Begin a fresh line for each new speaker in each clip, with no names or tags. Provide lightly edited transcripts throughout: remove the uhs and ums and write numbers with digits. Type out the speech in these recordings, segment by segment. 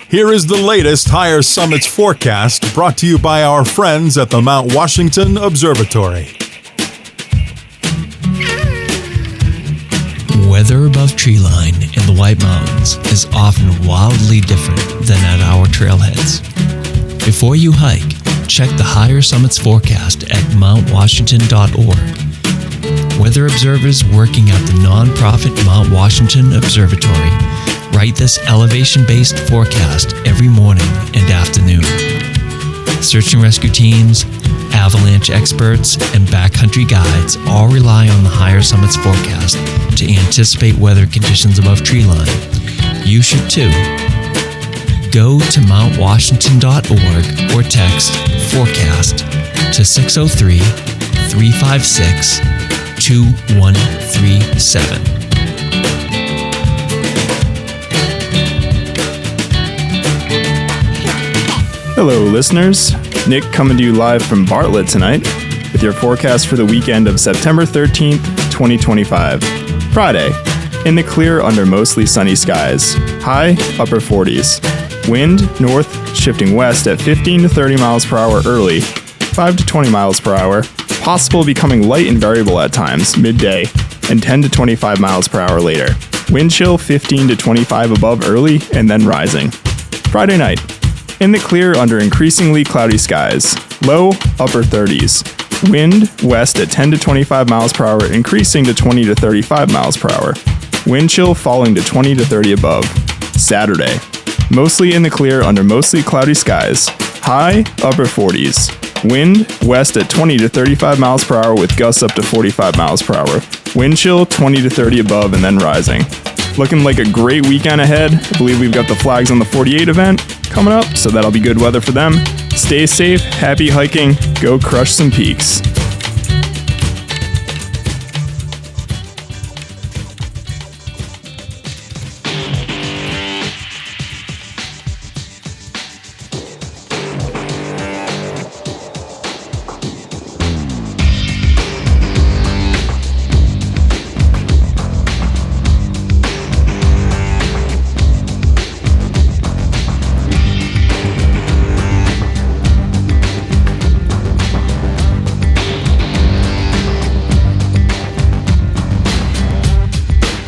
Here is the latest Higher Summits forecast brought to you by our friends at the Mount Washington Observatory.
Weather above treeline in the White Mountains is often wildly different than at our trailheads. Before you hike, check the Higher Summits forecast at mountwashington.org. Weather observers working at the nonprofit Mount Washington Observatory write this elevation-based forecast every morning and afternoon. Search and rescue teams, avalanche experts, and backcountry guides all rely on the Higher Summits forecast to anticipate weather conditions above treeline. You should too. Go to mountwashington.org or text forecast to 603-356-2137.
Hello, listeners. Nick coming to you live from Bartlett tonight with your forecast for the weekend of September 13th, 2025. Friday, in the clear under mostly sunny skies. High, upper 40s. Wind, north, shifting west at 15 to 30 miles per hour early, 5 to 20 miles per hour, possible becoming light and variable at times, midday, and 10 to 25 miles per hour later. Wind chill 15 to 25 above early and then rising. Friday night, in the clear under increasingly cloudy skies. Low, upper 30s. Wind, west at 10 to 25 miles per hour, increasing to 20 to 35 miles per hour. Wind chill falling to 20 to 30 above. Saturday. Mostly in the clear under mostly cloudy skies. High, upper 40s. Wind, west at 20 to 35 miles per hour with gusts up to 45 miles per hour. Wind chill 20 to 30 above and then rising. Looking like a great weekend ahead. I believe we've got the Flags on the 48 event coming up, so that'll be good weather for them. Stay safe, happy hiking, go crush some peaks.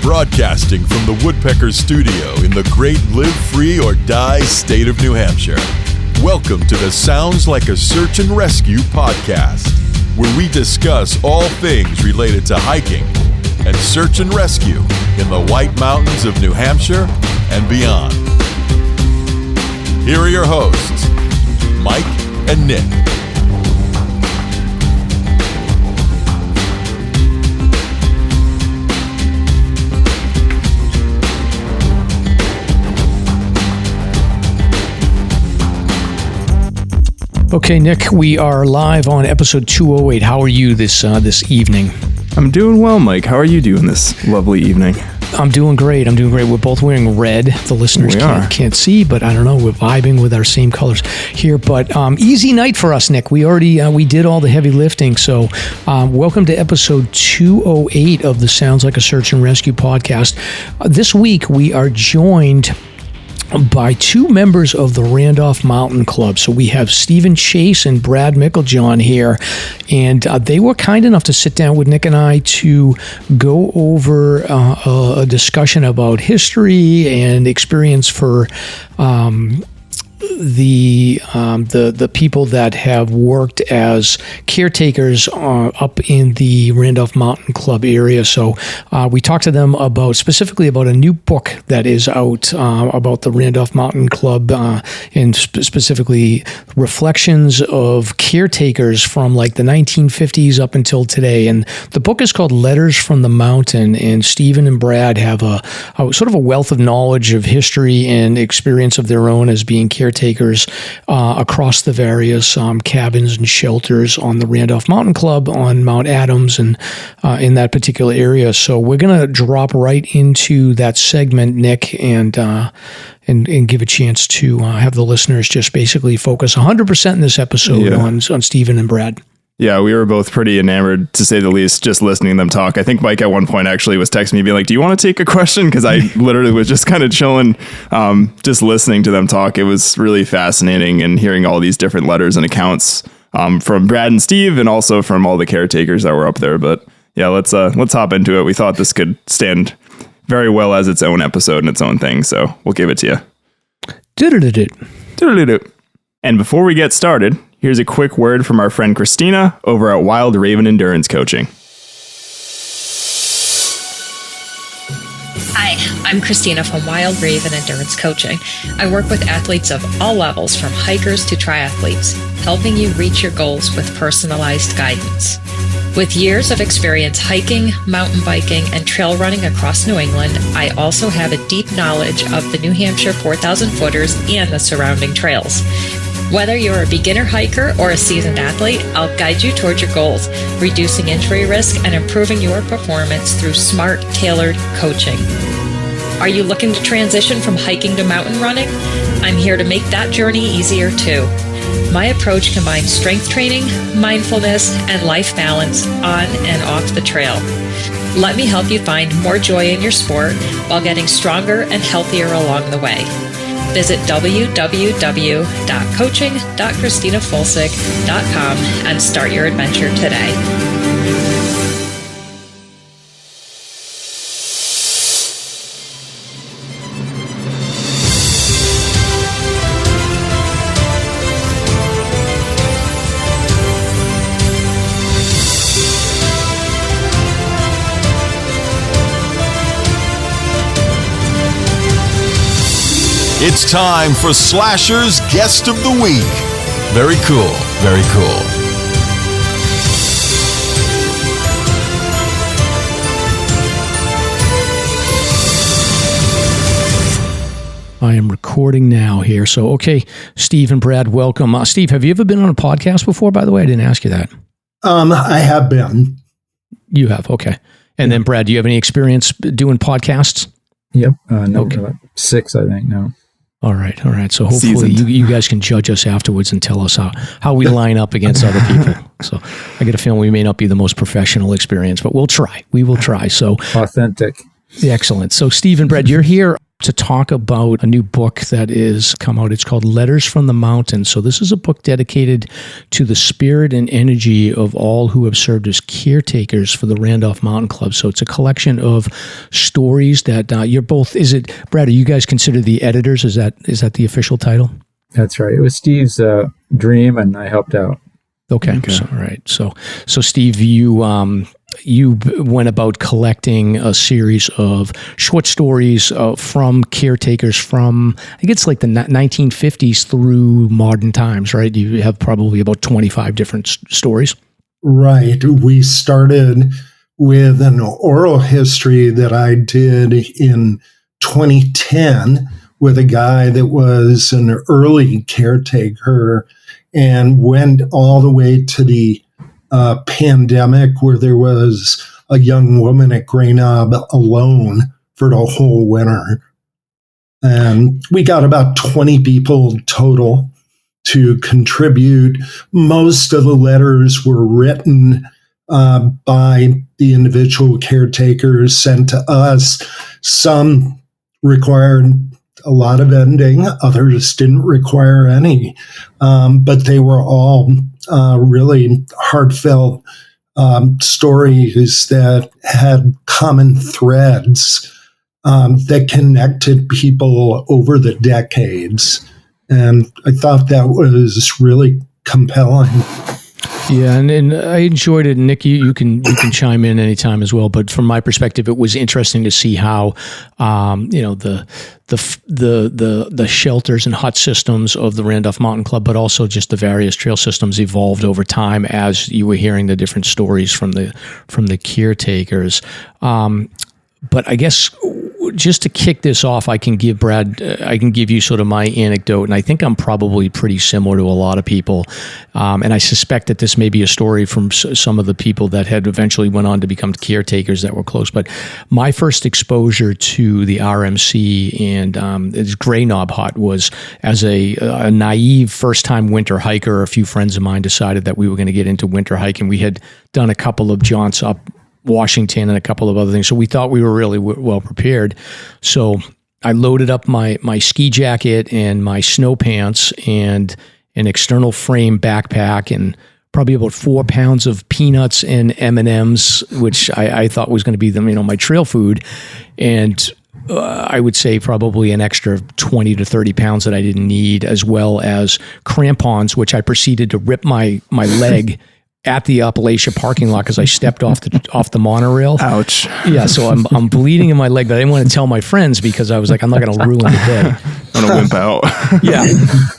Broadcasting from the Woodpecker Studio in the great Live Free or Die state of New Hampshire. Welcome to the Sounds Like a Search and Rescue podcast, where we discuss all things related to hiking and search and rescue in the White Mountains of New Hampshire and beyond. Here are your hosts, Mike and Nick.
Okay, Nick, we are live on episode 208. How are you this evening?
I'm doing well, Mike. How are you doing this lovely evening?
I'm doing great. We're both wearing red. The listeners can't see, but I don't know. We're vibing with our same colors here. But easy night for us, Nick. We already we did all the heavy lifting. So welcome to episode 208 of the Sounds Like a Search and Rescue podcast. This week we are joined by two members of the Randolph Mountain Club. So we have Stephen Chase and Brad Meiklejohn here, and they were kind enough to sit down with Nick and I to go over a discussion about history and experience for the people that have worked as caretakers up in the Randolph Mountain Club area. So we talked to them specifically about a new book that is out about the Randolph Mountain Club and specifically reflections of caretakers from like the 1950s up until today. And the book is called Letters from the Mountain, and Stephen and Brad have a sort of a wealth of knowledge of history and experience of their own as being caretakers across the various cabins and shelters on the Randolph Mountain Club on Mount Adams and in that particular area. So we're going to drop right into that segment, Nick, and give a chance to have the listeners just basically focus 100% in this episode on Stephen and Brad.
Yeah, we were both pretty enamored, to say the least, just listening to them talk. I think Mike at one point actually was texting me being like, do you want to take a question? Because I literally was just kind of chilling, just listening to them talk. It was really fascinating, and hearing all these different letters and accounts from Brad and Steve, and also from all the caretakers that were up there. But yeah, let's hop into it. We thought this could stand very well as its own episode and its own thing, so we'll give it to you.
Do-do-do-do.
And before we get started, here's a quick word from our friend Christina over at Wild Raven Endurance Coaching.
Hi, I'm Christina from Wild Raven Endurance Coaching. I work with athletes of all levels, from hikers to triathletes, helping you reach your goals with personalized guidance. With years of experience hiking, mountain biking, and trail running across New England, I also have a deep knowledge of the New Hampshire 4,000 footers and the surrounding trails. Whether you're a beginner hiker or a seasoned athlete, I'll guide you towards your goals, reducing injury risk and improving your performance through smart, tailored coaching. Are you looking to transition from hiking to mountain running? I'm here to make that journey easier too. My approach combines strength training, mindfulness, and life balance on and off the trail. Let me help you find more joy in your sport while getting stronger and healthier along the way. Visit www.coaching.christinafolsick.com and start your adventure today.
It's time for Slasher's Guest of the Week. Very cool, very cool.
I am recording now here. So, okay, Steve and Brad, welcome. Steve, have you ever been on a podcast before, by the way? I didn't ask you that.
I have been.
You have, okay. And then, Brad, do you have any experience doing podcasts?
Yep. No,
Okay.
like 6, I think, now.
All right. So hopefully you guys can judge us afterwards and tell us how we line up against other people. So I get a feeling we may not be the most professional experience, but we'll try. We will try. So
Authentic.
excellent. So Steve and Brad, you're here to talk about a new book that is come out. It's called Letters from the Mountain. So this is a book dedicated to the spirit and energy of all who have served as caretakers for the Randolph Mountain Club. So it's a collection of stories that you're both, is it, Brad, are you guys considered the editors? Is that the official title?
That's right. It was Steve's dream, and I helped out.
Okay. So, all right. So Steve, you went about collecting a series of short stories from caretakers from, I think it's like the 1950s through modern times, right? You have probably about 25 different stories.
Right. We started with an oral history that I did in 2010 with a guy that was an early caretaker, and went all the way to the pandemic, where there was a young woman at Grey Knob alone for the whole winter. And we got about 20 people total to contribute. Most of the letters were written by the individual caretakers, sent to us. Some required a lot of editing, others didn't require any, but they were all really heartfelt stories that had common threads that connected people over the decades. And I thought that was really compelling.
Yeah, and I enjoyed it. Nick, you can chime in anytime as well. But from my perspective, it was interesting to see how the shelters and hut systems of the Randolph Mountain Club, but also just the various trail systems evolved over time as you were hearing the different stories from the caretakers. But I guess just to kick this off, I can give you sort of my anecdote, and I think I'm probably pretty similar to a lot of people. And I suspect that this may be a story from some of the people that had eventually went on to become caretakers that were close. But my first exposure to the RMC and this Gray Knob Hut was as a naive first-time winter hiker. A few friends of mine decided that we were going to get into winter hiking. We had done a couple of jaunts up Washington and a couple of other things. So we thought we were really well prepared. So I loaded up my ski jacket and my snow pants and an external frame backpack and probably about 4 pounds of peanuts and M&Ms, which I thought was going to be my trail food. And I would say probably an extra 20 to 30 pounds that I didn't need, as well as crampons, which I proceeded to rip my leg at the Appalachia parking lot because I stepped off the monorail. Ouch. Yeah, so I'm bleeding in my leg, but I didn't want to tell my friends because I was like, I'm not going to ruin the day.
I'm going to wimp out.
Yeah.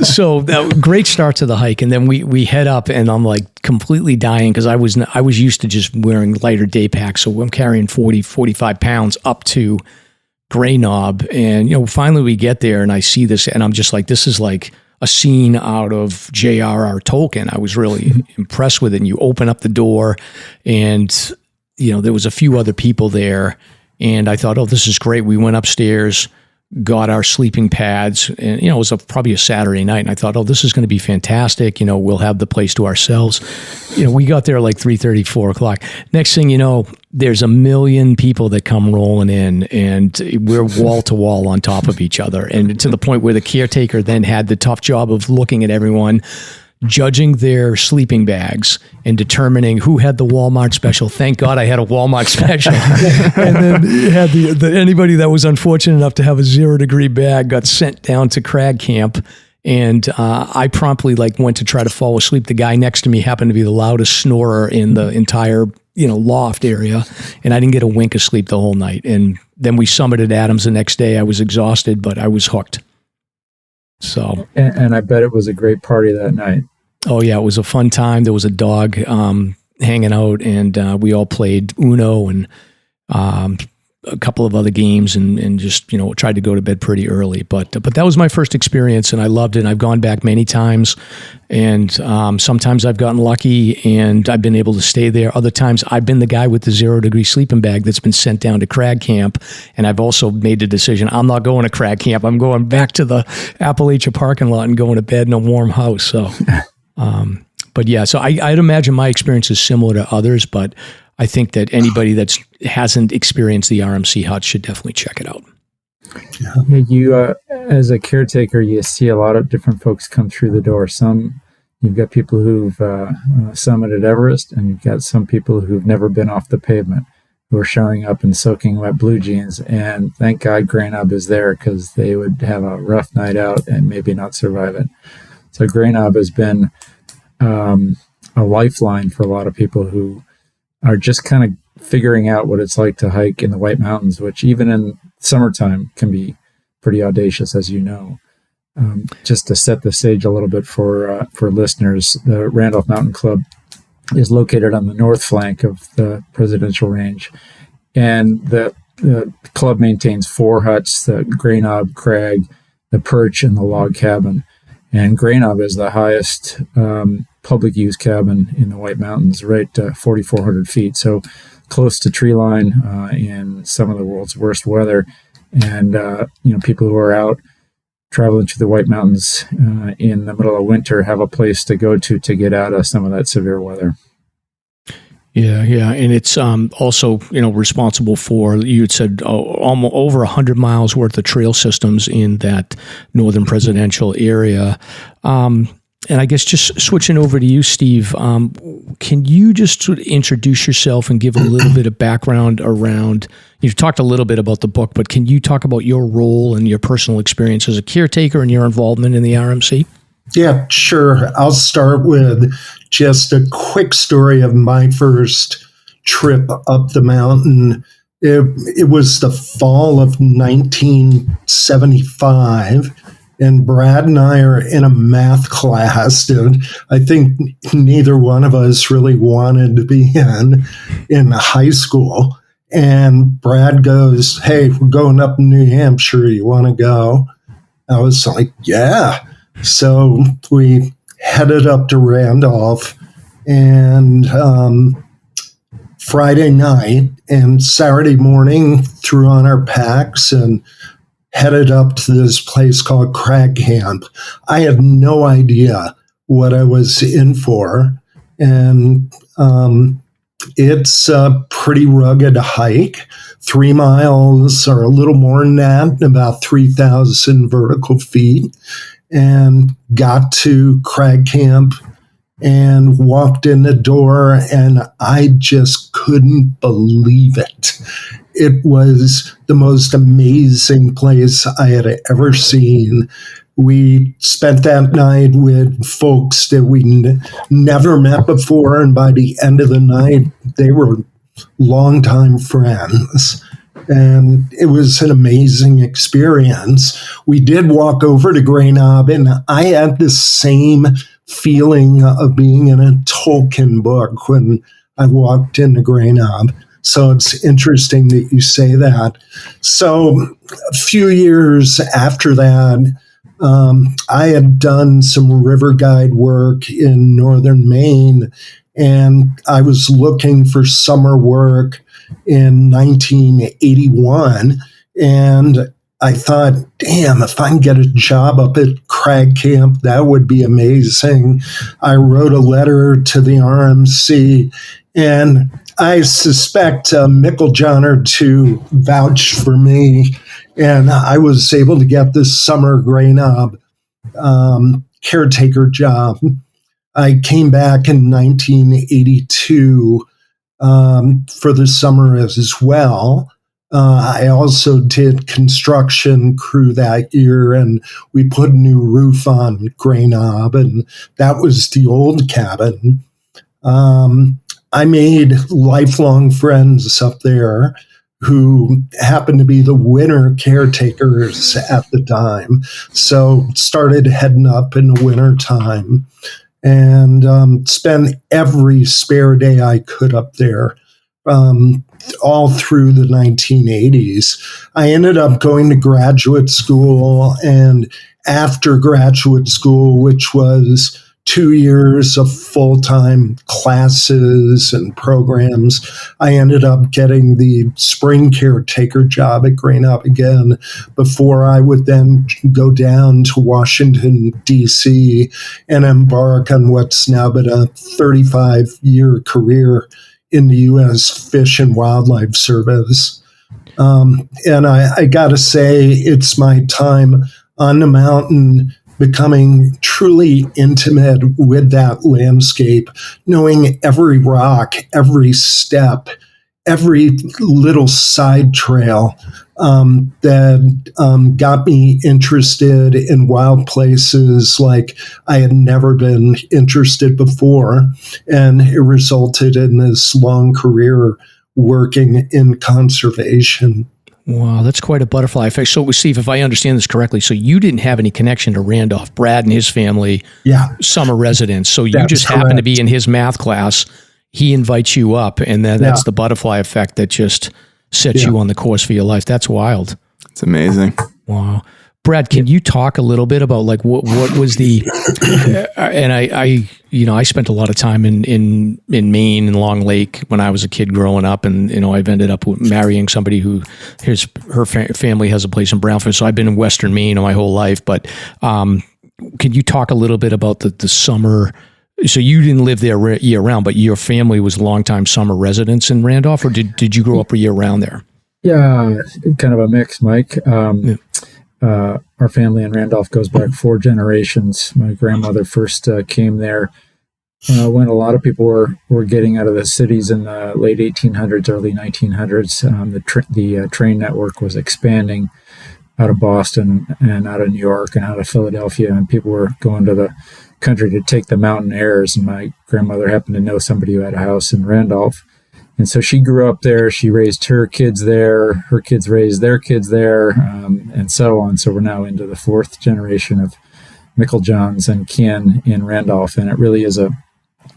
So great start to the hike. And then we head up and I'm like completely dying because I was used to just wearing lighter day packs. So I'm carrying 45 pounds up to Gray Knob. And, finally we get there and I see this and I'm just like, this is like a scene out of J.R.R. Tolkien. I was really impressed with it. And you open up the door and, there was a few other people there. And I thought, oh, this is great. We went upstairs, got our sleeping pads. And, it was probably a Saturday night. And I thought, oh, this is going to be fantastic. We'll have the place to ourselves. We got there like 3:30, 4 o'clock. Next thing you know, there's a million people that come rolling in and we're wall to wall on top of each other. And to the point where the caretaker then had the tough job of looking at everyone, judging their sleeping bags and determining who had the Walmart special. Thank God I had a Walmart special. And then had anybody that was unfortunate enough to have a 0-degree bag got sent down to Crag Camp. And I promptly went to try to fall asleep. The guy next to me happened to be the loudest snorer in the entire loft area, and I didn't get a wink of sleep the whole night. And then we summited Adams the next day. I was exhausted, but I was hooked. So,
and I bet it was a great party that night.
Oh yeah, it was a fun time. There was a dog hanging out, and we all played Uno and a couple of other games, and just tried to go to bed pretty early. But that was my first experience, and I loved it. And I've gone back many times, and sometimes I've gotten lucky, and I've been able to stay there. Other times, I've been the guy with the 0-degree sleeping bag that's been sent down to Crag Camp, and I've also made the decision I'm not going to Crag Camp. I'm going back to the Appalachia parking lot and going to bed in a warm house. So, but yeah, so I'd imagine my experience is similar to others, but I think that anybody that hasn't experienced the RMC hut should definitely check it out.
Yeah, you, as a caretaker, you see a lot of different folks come through the door. You've got people who've summited Everest, and you've got some people who've never been off the pavement who are showing up in soaking wet blue jeans. And thank God Gray Knob is there because they would have a rough night out and maybe not survive it. So Gray Knob has been a lifeline for a lot of people who are just kind of figuring out what it's like to hike in the White Mountains, which even in summertime can be pretty audacious, as you know. Just to set the stage a little bit for listeners, the Randolph Mountain Club is located on the north flank of the Presidential Range, and the club maintains 4 huts: the Gray Knob, Crag, the Perch, and the Log Cabin. And Gray Knob is the highest public use cabin in the White Mountains, right 4,400 feet. So close to tree line in some of the world's worst weather. And, people who are out traveling to the White Mountains in the middle of winter have a place to go to get out of some of that severe weather.
Yeah. And it's also, responsible for, you had said, almost over 100 miles worth of trail systems in that northern presidential area. And I guess just switching over to you, Steve, can you just sort of introduce yourself and give a little bit of background around, you've talked a little bit about the book, but can you talk about your role and your personal experience as a caretaker and your involvement in the RMC?
Yeah, sure. I'll start with just a quick story of my first trip up the mountain. It was the fall of 1975. And Brad and I are in a math class that I think neither one of us really wanted to be in high school. And Brad goes, "Hey, we're going up in New Hampshire. You want to go?" I was like, "Yeah." So we headed up to Randolph, and Friday night and Saturday morning threw on our packs and headed up to this place called Crag Camp. I had no idea what I was in for. And it's a pretty rugged hike, 3 miles or a little more than that, about 3,000 vertical feet, and got to Crag Camp and walked in the door, and I just couldn't believe it. It was the most amazing place I had ever seen. We spent that night with folks that we never met before, and by the end of the night, they were longtime friends. And it was an amazing experience. We did walk over to Grey Knob, and I had the same feeling of being in a Tolkien book when I walked into Grey Knob. So it's interesting that you say that. So a few years after that, I had done some river guide work in northern Maine, and I was looking for summer work in 1981. And I thought, damn, if I can get a job up at Crag Camp, that would be amazing. I wrote a letter to the RMC, and I suspect Meiklejohn or two vouched for me, and I was able to get this summer Grey Knob caretaker job. I came back in 1982 for the summer as well. I also did construction crew that year, and we put a new roof on Grey Knob, and that was the old cabin. I made lifelong friends up there who happened to be the winter caretakers at the time. So started heading up in the winter time and spent every spare day I could up there. All through the 1980s. I ended up going to graduate school, and after graduate school, which was 2 years of full-time classes and programs, I ended up getting the spring caretaker job at Grey Knob again before I would then go down to Washington, D.C. and embark on what's now been a 35-year career in the U.S. Fish and Wildlife Service. And I got to say, it's my time on the mountain becoming truly intimate with that landscape, knowing every rock, every step, every little side trail that got me interested in wild places like I had never been interested before. And it resulted in this long career working in conservation.
Wow, that's quite a butterfly effect. So, Steve, if I understand this correctly, so you didn't have any connection to Randolph. Brad and his family, summer residents. So you just happened to be in his math class. He invites you up, and then that's the butterfly effect that just sets you on the course for your life. That's wild.
It's amazing.
Wow. Brad, can you talk a little bit about like what was the and I spent a lot of time in Maine and Long Lake when I was a kid growing up, and I've ended up marrying somebody who her family has a place in Brownfield, so I've been in Western Maine my whole life. But can you talk a little bit about the summer? So you didn't live there year round, but your family was longtime summer residents in Randolph, or did you grow up year round there?
Yeah, kind of a mix, Mike. Our family in Randolph goes back 4 generations. My grandmother first came there when a lot of people were getting out of the cities in the late 1800s, early 1900s. The train network was expanding out of Boston and out of New York and out of Philadelphia, and people were going to the country to take the mountain airs. And my grandmother happened to know somebody who had a house in Randolph. And so she grew up there. She raised her kids there. Her kids raised their kids there, and so on. So we're now into the 4th generation of Meiklejohns and kin in Randolph. And it really is a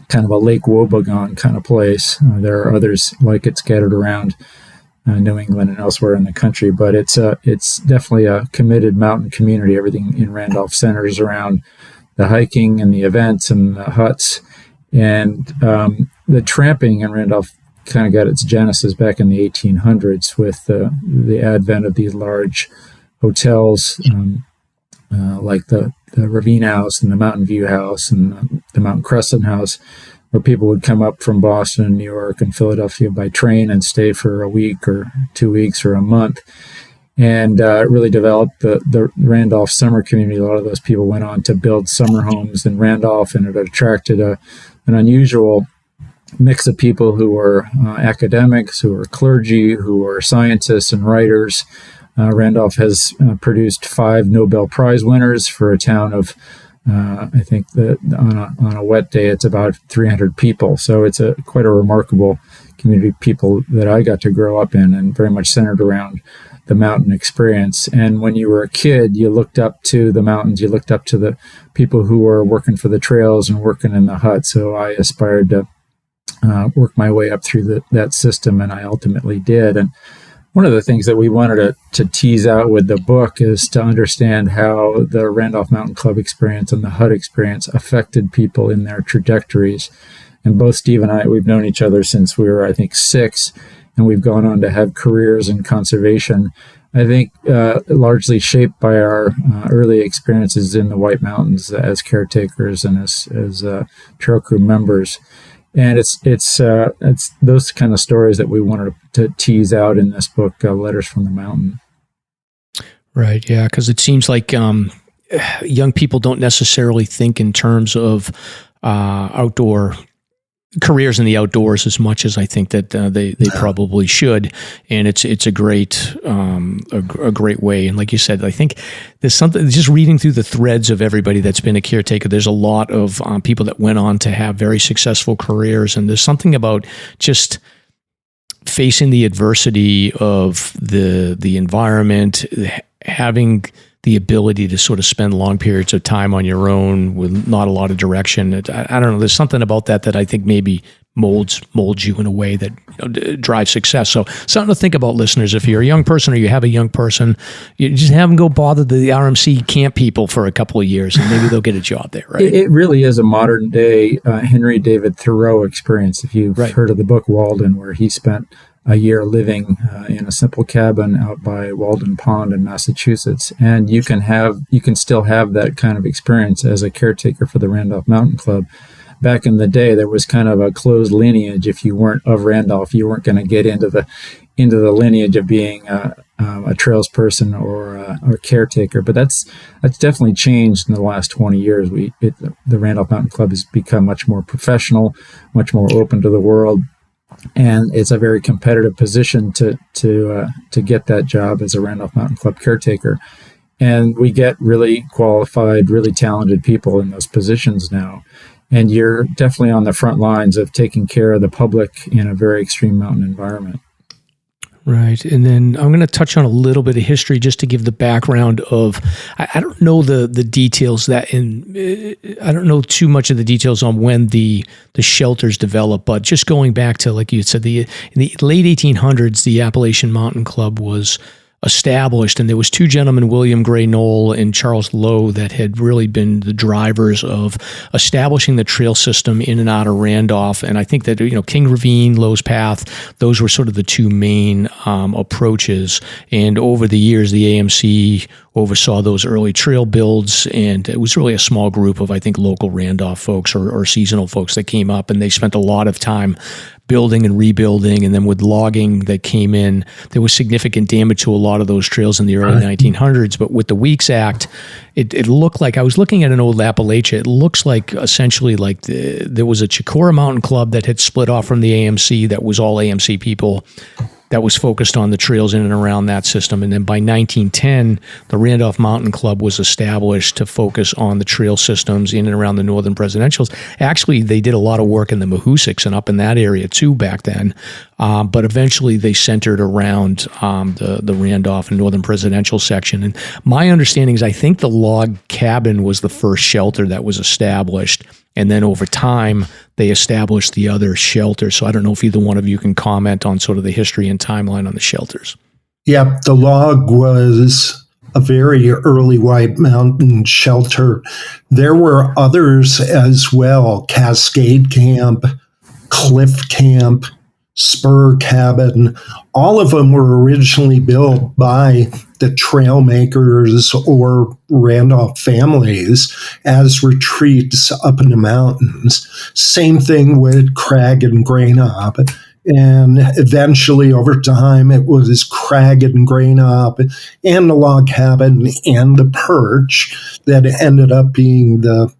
kind of a Lake Wobegon kind of place. There are others like it scattered around New England and elsewhere in the country. But it's definitely a committed mountain community. Everything in Randolph centers around the hiking and the events and the huts. And the tramping in Randolph kind of got its genesis back in the 1800s with the advent of these large hotels like the Ravine House and the Mountain View House and the Mount Crescent House, where people would come up from Boston and New York and Philadelphia by train and stay for a week or 2 weeks or a month. And it really developed the Randolph summer community. A lot of those people went on to build summer homes in Randolph, and it attracted an unusual mix of people who were academics, who were clergy, who were scientists and writers. Randolph has produced 5 Nobel Prize winners for a town of, I think that on a wet day, it's about 300 people. So it's quite a remarkable community of people that I got to grow up in, and very much centered around the mountain experience. And when you were a kid, you looked up to the mountains, you looked up to the people who were working for the trails and working in the hut. So I aspired to work my way up through that system, and I ultimately did. And one of the things that we wanted to tease out with the book is to understand how the Randolph Mountain Club experience and the hut experience affected people in their trajectories. And both Steve and I, we've known each other since we were, I think, 6, and we've gone on to have careers in conservation, I think largely shaped by our early experiences in the White Mountains as caretakers and as trail crew members. And it's those kind of stories that we wanted to tease out in this book, Letters from the Mountain.
Right, yeah, because it seems like young people don't necessarily think in terms of outdoor careers in the outdoors as much as I think that they probably should, and it's a great way. And like you said, I think there's something, just reading through the threads of everybody that's been a caretaker, there's a lot of people that went on to have very successful careers, and there's something about just facing the adversity of the environment, having the ability to sort of spend long periods of time on your own with not a lot of direction. I don't know. There's something about that I think maybe molds you in a way that drives success. So something to think about, listeners. If you're a young person or you have a young person, you just have them go bother the RMC camp people for a couple of years, and maybe they'll get a job there, right?
It really is a modern day Henry David Thoreau experience. If you've heard of the book Walden, where he spent a year living in a simple cabin out by Walden Pond in Massachusetts. And you can still have that kind of experience as a caretaker for the Randolph Mountain Club. Back in the day, there was kind of a closed lineage. If you weren't of Randolph, you weren't going to get into the lineage of being a trails person or a caretaker. But that's definitely changed in the last 20 years. The Randolph Mountain Club has become much more professional, much more open to the world. And it's a very competitive position to get that job as a Randolph Mountain Club caretaker. And we get really qualified, really talented people in those positions now. And you're definitely on the front lines of taking care of the public in a very extreme mountain environment.
Right. And then I'm going to touch on a little bit of history just to give the background of, I don't know the details I don't know too much of the details on when the shelters developed, but just going back to, like you said, in the late 1800s, the Appalachian Mountain Club was established, and there was 2 gentlemen, William Gray Knoll and Charles Lowe, that had really been the drivers of establishing the trail system in and out of Randolph. And I think that, King Ravine, Lowe's Path, those were sort of the 2 main approaches. And over the years, the AMC oversaw those early trail builds, and it was really a small group of, I think, local Randolph folks or seasonal folks that came up, and they spent a lot of time building and rebuilding. And then with logging that came in, there was significant damage to a lot of those trails in the early 1900s. But with the Weeks Act, it looked like, I was looking at an old Appalachia, it looks like essentially like there was a Chicora Mountain Club that had split off from the AMC that was all AMC people that was focused on the trails in and around that system. And then by 1910, the Randolph Mountain Club was established to focus on the trail systems in and around the northern presidentials. Actually, they did a lot of work in the Mahoosucs and up in that area too back then. But eventually they centered around the Randolph and northern presidential section. And my understanding is I think the log cabin was the first shelter that was established. And then over time, they established the other shelters. So I don't know if either one of you can comment on sort of the history and timeline on the shelters.
Yep, the log was a very early White Mountain shelter. There were others as well: Cascade Camp, Cliff Camp, Spur Cabin. All of them were originally built by the trail makers or Randolph families as retreats up in the mountains. Same thing with Crag and Grey Knob. And eventually, over time, it was Crag and Grey Knob and the Log Cabin and the Perch that ended up being the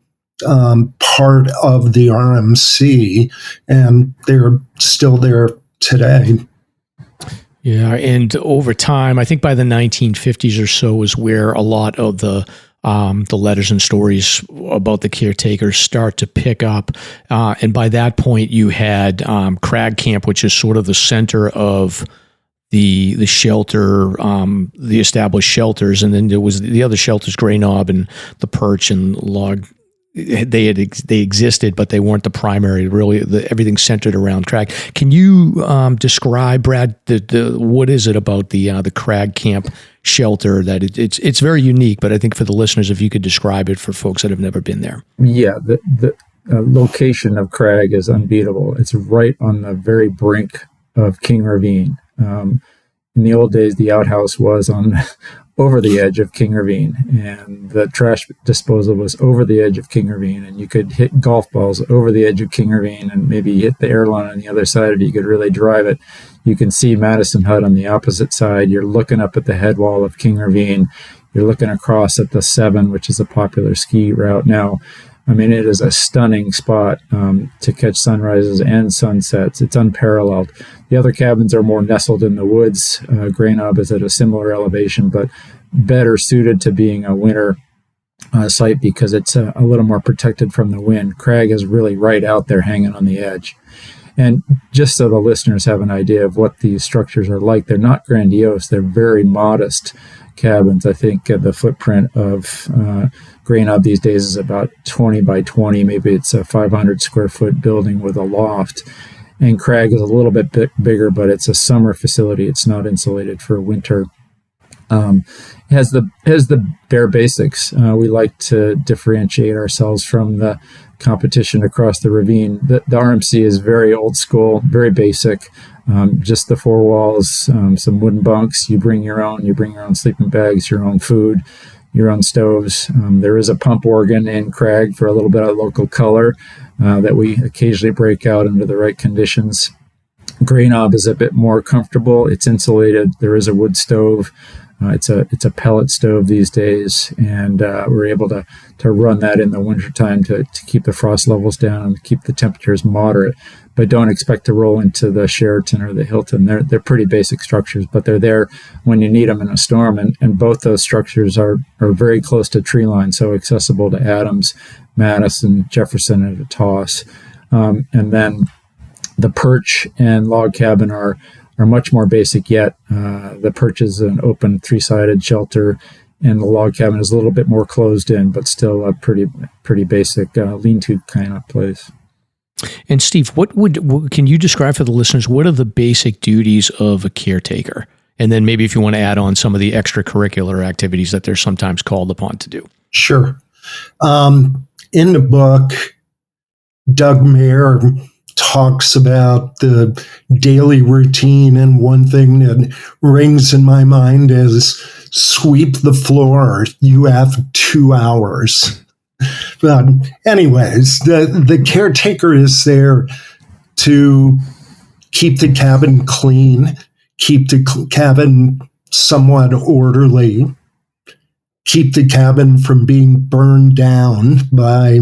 part of the RMC, and they're still there today.
Yeah, and over time, I think by the 1950s or so is where a lot of the letters and stories about the caretakers start to pick up. And by that point, you had Crag Camp, which is sort of the center of the shelter, the established shelters. And then there was the other shelters, Grey Knob and the Perch and Log. They existed, but they weren't the primary. Really, everything centered around Crag. Can you describe, Brad, what is it about the Crag Camp shelter that it's very unique? But I think for the listeners, if you could describe it for folks that have never been there.
Yeah, the location of Crag is unbeatable. It's right on the very brink of King Ravine. In the old days, the outhouse was on over the edge of King Ravine, and the trash disposal was over the edge of King Ravine, and you could hit golf balls over the edge of King Ravine and maybe hit the airline on the other side of it. You could really drive it. You can see Madison Hut on the opposite side. You're looking up at the head wall of King Ravine. You're looking across at the 7, which is a popular ski route now. I mean, it is a stunning spot to catch sunrises and sunsets. It's unparalleled. The other cabins are more nestled in the woods. Grey Knob is at a similar elevation, but better suited to being a winter site because it's a little more protected from the wind. Crag is really right out there hanging on the edge. And just so the listeners have an idea of what these structures are like, they're not grandiose. They're very modest cabins. I think the footprint of Grey Knob these days is about 20 by 20. Maybe it's a 500 square foot building with a loft. And Crag is a little bit bigger, but it's a summer facility. It's not insulated for winter. It has the bare basics. We like to differentiate ourselves from the competition across the ravine. The RMC is very old school, very basic. Just the 4 walls, some wooden bunks. You bring your own sleeping bags, your own food, your own stoves. There is a pump organ in Crag for a little bit of local color that we occasionally break out under the right conditions. Grey Knob is a bit more comfortable. It's insulated. There is a wood stove. It's a pellet stove these days, and we're able to run that in the wintertime to keep the frost levels down and keep the temperatures moderate. But don't expect to roll into the Sheraton or the Hilton. They're pretty basic structures, but they're there when you need them in a storm. And both those structures are very close to tree line, so accessible to Adams, Madison, Jefferson at a toss. And then the Perch and Log Cabin are much more basic yet. The Perch is an open 3-sided shelter, and the Log Cabin is a little bit more closed in, but still a pretty basic lean-to kind of place.
And Steve, what can you describe for the listeners? What are the basic duties of a caretaker? And then maybe if you want to add on some of the extracurricular activities that they're sometimes called upon to do.
Sure. In the book, Doug Mayer talks about the daily routine, and one thing that rings in my mind is sweep the floor. You have 2 hours. But anyways, the caretaker is there to keep the cabin clean, keep the cabin somewhat orderly, keep the cabin from being burned down by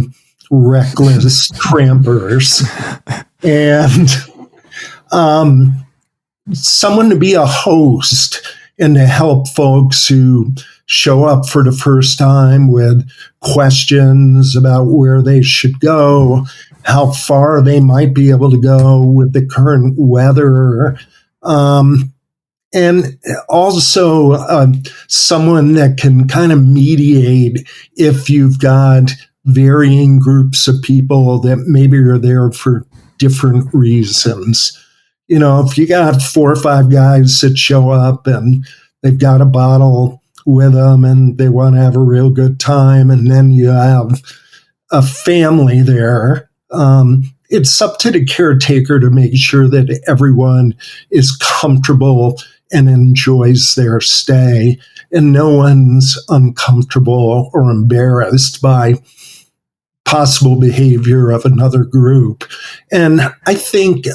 reckless trampers, and someone to be a host and to help folks who show up for the first time with questions about where they should go, how far they might be able to go with the current weather, and also someone that can kind of mediate if you've got varying groups of people that maybe are there for different reasons. You know, if you got 4 or 5 guys that show up and they've got a bottle with them and they want to have a real good time, and then you have a family there, it's up to the caretaker to make sure that everyone is comfortable and enjoys their stay, and no one's uncomfortable or embarrassed by possible behavior of another group. And I think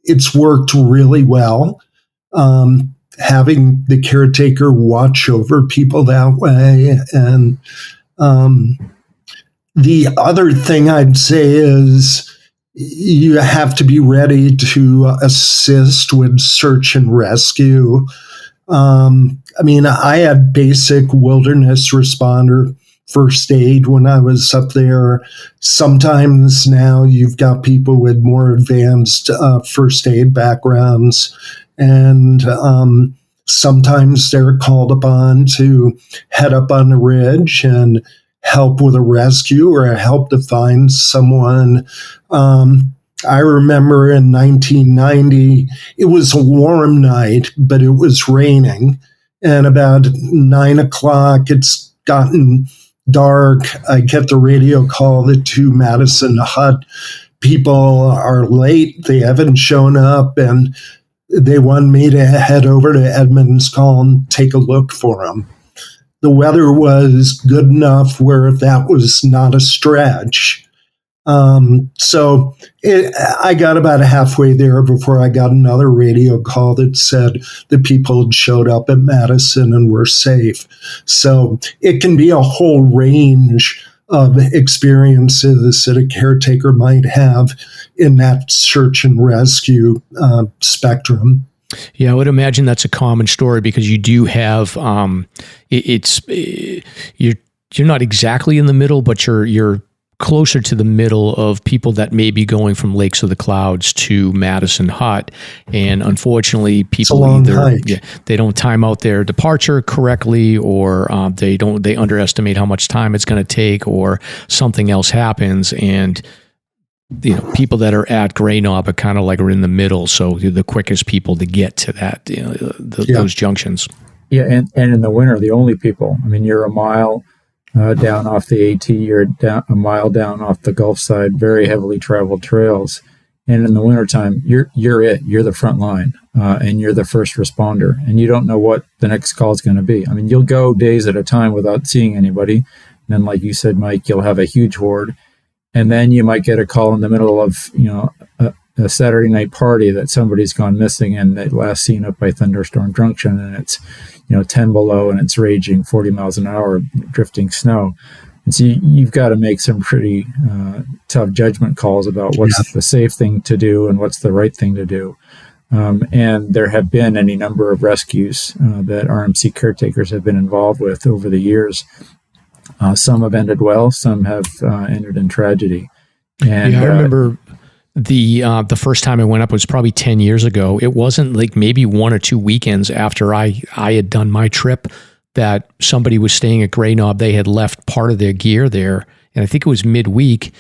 it's worked really well, having the caretaker watch over people that way. And the other thing I'd say is you have to be ready to assist with search and rescue. I mean, I had basic wilderness responder first aid when I was up there. Sometimes now you've got people with more advanced first aid backgrounds, and sometimes they're called upon to head up on the ridge and help with a rescue or help to find someone. I remember in 1990, it was a warm night, but it was raining. And about 9 o'clock, it's gotten dark. I get the radio call that 2 Madison Hut people are late. They haven't shown up, and they want me to head over to Edmonds Call and take a look for them. The weather was good enough where that was not a stretch. So I got about halfway there before I got another radio call that said the people had showed up at Madison and were safe. So it can be a whole range of experiences that a caretaker might have in that search and rescue spectrum.
Yeah, I would imagine that's a common story because you do have you're not exactly in the middle, but you're closer to the middle of people that may be going from Lakes of the Clouds to Madison Hut, and unfortunately, people either they don't time out their departure correctly, or they underestimate how much time it's going to take, or something else happens, and people that are at Grey Knob are kind of like are in the middle, so they're the quickest people to get to that those junctions.
Yeah, and in the winter, the only people. I mean, you're a mile down off the AT, you're a mile down off the Gulf side, very heavily traveled trails. And in the wintertime, you're the front line, and you're the first responder, and you don't know what the next call is going to be. I mean, you'll go days at a time without seeing anybody. And then, like you said, Mike, you'll have a huge horde. And then you might get a call in the middle of, a Saturday night party that somebody's gone missing, and they last seen up by Thunderstorm Junction, and it's 10 below and it's raging 40 miles an hour, drifting snow. And so you've got to make some pretty tough judgment calls about what's the safe thing to do and what's the right thing to do. And there have been any number of rescues that RMC caretakers have been involved with over the years. Some have ended well, some have ended in tragedy. And
I remember the first time I went up was probably 10 years ago. It wasn't like maybe 1 or 2 weekends after I had done my trip that somebody was staying at Grey Knob. They had left part of their gear there, and I think it was midweek.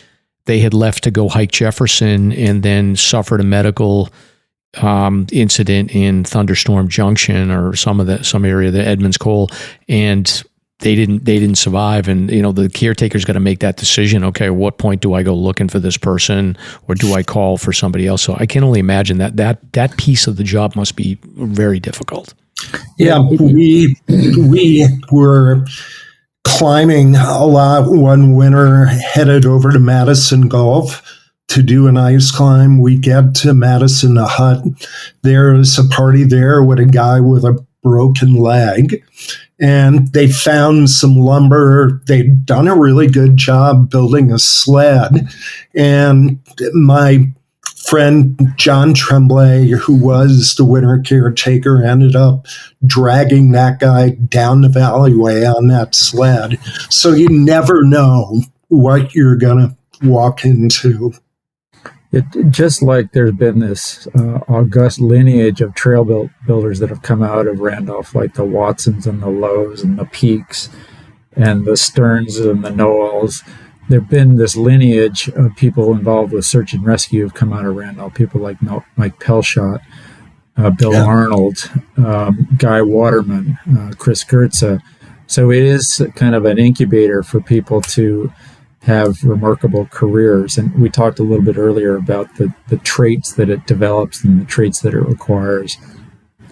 They had left to go hike Jefferson and then suffered a medical incident in Thunderstorm Junction or some area, the Edmonds Cole, and they didn't survive. And the caretaker's got to make that decision. Okay, at what point do I go looking for this person, or do I call for somebody else? So I can only imagine that piece of the job must be very difficult.
Yeah, we were climbing a lot one winter, headed over to Madison Gulf to do an ice climb. We get to Madison Hut. There's a party there with a guy with a broken leg, and they found some lumber. They'd done a really good job building a sled, and my friend John Tremblay, who was the winter caretaker, ended up dragging that guy down the alleyway on that sled. So you never know what you're going to walk into.
Just like there's been this august lineage of trail builders that have come out of Randolph, like the Watsons and the Lows and the Peaks and the Stearns and the Noels, there've been this lineage of people involved with search and rescue have come out of Randolph. People like Mike Pelshot, Bill Arnold, Guy Waterman, Chris Gertza. So it is kind of an incubator for people to have remarkable careers. And we talked a little bit earlier about the traits that it develops and the traits that it requires.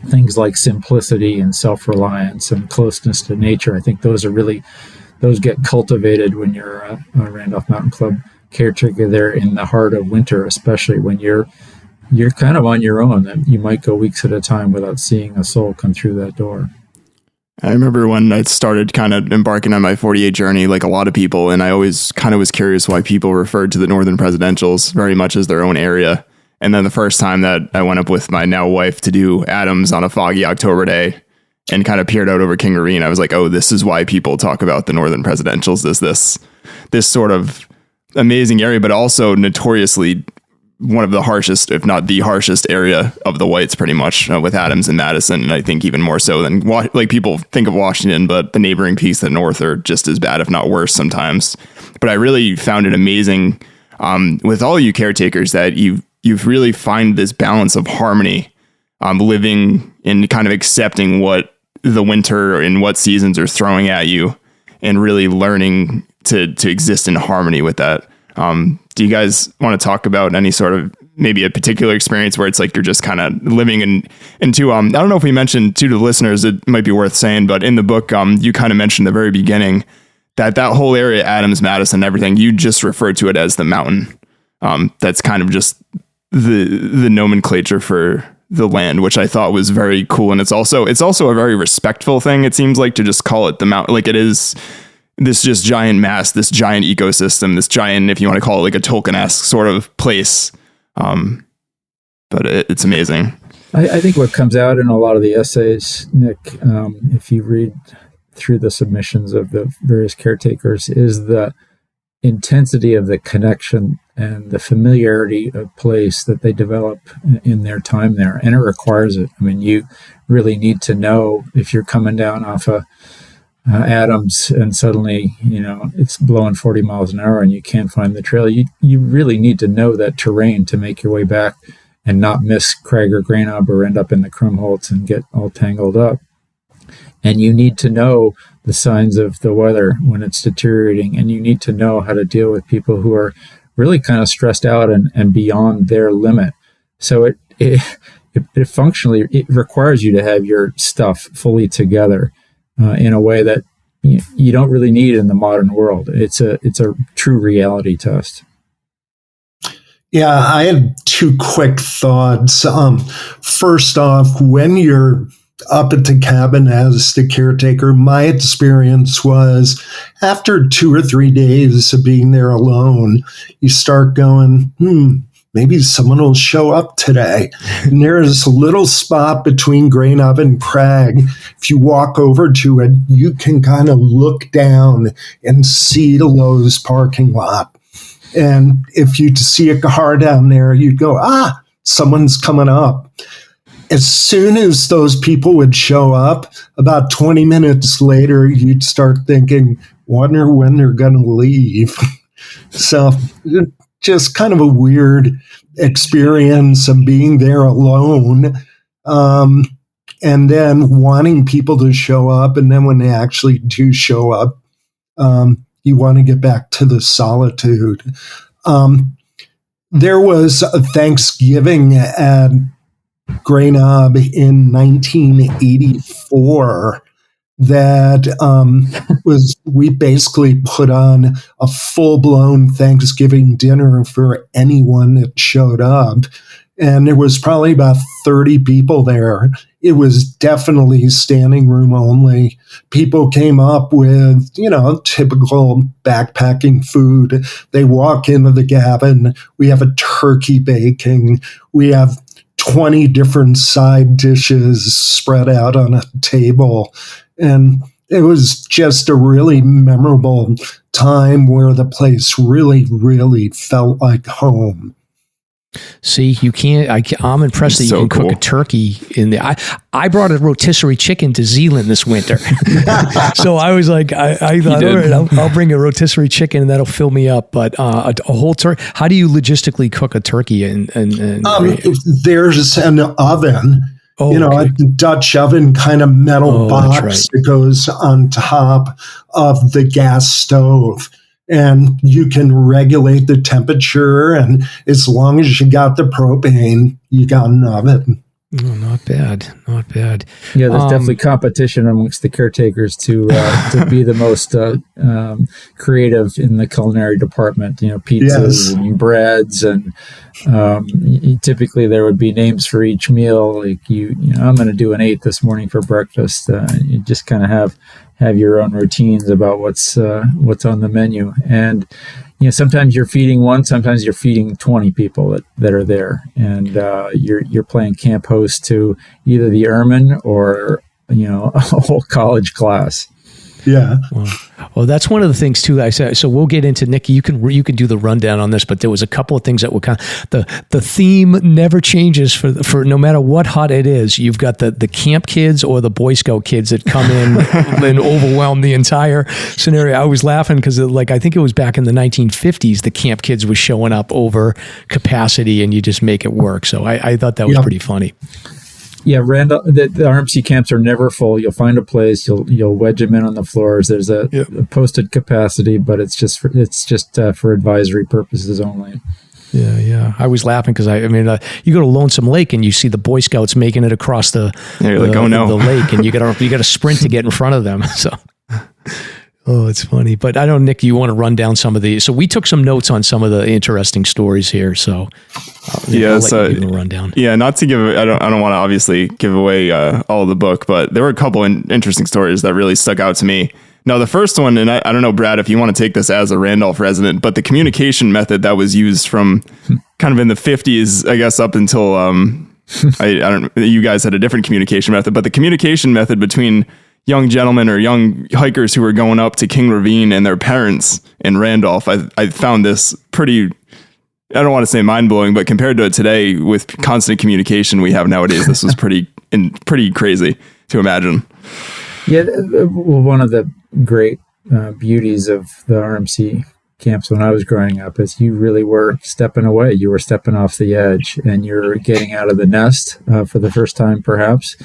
Things like simplicity and self-reliance and closeness to nature. I think those get cultivated when you're a Randolph Mountain Club caretaker there in the heart of winter, especially when you're kind of on your own, and you might go weeks at a time without seeing a soul come through that door.
I remember when I started kind of embarking on my 48 journey, like a lot of people, and I always kind of was curious why people referred to the Northern Presidentials very much as their own area. And then the first time that I went up with my now wife to do Adams on a foggy October day and kind of peered out over King Ravine, I was like, oh, this is why people talk about the Northern Presidentials, this sort of amazing area, but also notoriously one of the harshest, if not the harshest area of the whites, pretty much, with Adams and Madison. And I think even more so than, like, people think of Washington, but the neighboring peaks to the north are just as bad, if not worse sometimes. But I really found it amazing with all you caretakers that you've really find this balance of harmony, living and kind of accepting what the winter and what seasons are throwing at you, and really learning to exist in harmony with that. Do you guys want to talk about any sort of maybe a particular experience where it's like you're just kind of living into I don't know if we mentioned to the listeners, it might be worth saying, but in the book, you kind of mentioned at the very beginning that whole area, Adams, Madison, everything, you just referred to it as the mountain. That's kind of just the nomenclature for the land, which I thought was very cool. And it's also a very respectful thing, it seems like, to just call it the mountain. Like, it is this just giant mass, this giant ecosystem, this giant, if you want to call it like a Tolkien-esque sort of place. But it's amazing.
I think what comes out in a lot of the essays, Nick, if you read through the submissions of the various caretakers, is the intensity of the connection and the familiarity of place that they develop in their time there. And it requires it. I mean, you really need to know, if you're coming down off Adams and suddenly, it's blowing 40 miles an hour and you can't find the trail. You really need to know that terrain to make your way back and not miss Craig or Grainob or end up in the Krumholtz and get all tangled up. And you need to know the signs of the weather when it's deteriorating, and you need to know how to deal with people who are really kind of stressed out and beyond their limit. So it functionally, it requires you to have your stuff fully together in a way that you don't really need in the modern world. It's a true reality test.
Yeah, I had two quick thoughts. First off, when you're up at the cabin as the caretaker, my experience was after 2 or 3 days of being there alone, you start going, maybe someone will show up today. And there's a little spot between Grainob and Crag. If you walk over to it, you can kind of look down and see the Lowe's parking lot. And if you see a car down there, you'd go, someone's coming up. As soon as those people would show up, about 20 minutes later, you'd start thinking, wonder when they're going to leave. So just kind of a weird experience of being there alone, and then wanting people to show up. And then when they actually do show up, you want to get back to the solitude. There was a Thanksgiving at Grainob in 1984 that we basically put on a full-blown Thanksgiving dinner for anyone that showed up. And there was probably about 30 people there. It was definitely standing room only. People came up with, typical backpacking food. They walk into the cabin. We have a turkey baking. We have 20 different side dishes spread out on a table. And it was just a really memorable time where the place really, really felt like home.
See, you can't. I'm impressed that you can cook a turkey in there. I brought a rotisserie chicken to Zealand this winter, so I was like, I thought, all right, I'll bring a rotisserie chicken and that'll fill me up. But a whole turkey. How do you logistically cook a turkey?
There's an oven. A Dutch oven kind of metal box that goes on top of the gas stove. And you can regulate the temperature, and as long as you got the propane, you got an oven.
Oh, not bad.
Yeah, there's definitely competition amongst the caretakers to be the most creative in the culinary department. Pizzas and breads, and typically there would be names for each meal. Like I'm going to do an 8 this morning for breakfast. You just kind of have your own routines about what's on the menu, and sometimes you're feeding one, sometimes you're feeding 20 people that are there, and you're playing camp host to either the airmen or a whole college class.
Yeah.
Well, that's one of the things too. I said, so we'll get into Nikki. You can do the rundown on this, but there was a couple of things that were kind of the theme never changes for no matter what hut it is. You've got the camp kids or the Boy Scout kids that come in and overwhelm the entire scenario. I was laughing because I think it was back in the 1950s, the camp kids was showing up over capacity, and you just make it work. So I thought that was pretty funny.
Yeah, Randolph, the RMC camps are never full. You'll find a place, you'll wedge them in on the floors. There's a posted capacity, but it's just for advisory purposes only.
Yeah. I was laughing because you go to Lonesome Lake and you see the Boy Scouts making it across the lake, and you got to sprint to get in front of them. So. Oh, it's funny. But I don't, Nick, you want to run down some of so we took some notes on some of the interesting stories here. So I'll let you give a rundown.
Yeah, not to give, I don't want to obviously give away all of the book, but there were a couple interesting stories that really stuck out to me. Now, the first one, and I don't know, Brad, if you want to take this as a Randolph resident, but the communication method that was used from kind of in the 50s, I guess, up until, I don't know, you guys had a different communication method, but the communication method between young gentlemen or young hikers who were going up to King Ravine and their parents in Randolph, I found this pretty, I don't want to say mind-blowing, but compared to today with constant communication we have nowadays, this was pretty crazy to imagine.
Yeah, well, one of the great beauties of the RMC camps when I was growing up is you really were stepping away. You were stepping off the edge, and you're getting out of the nest for the first time, perhaps.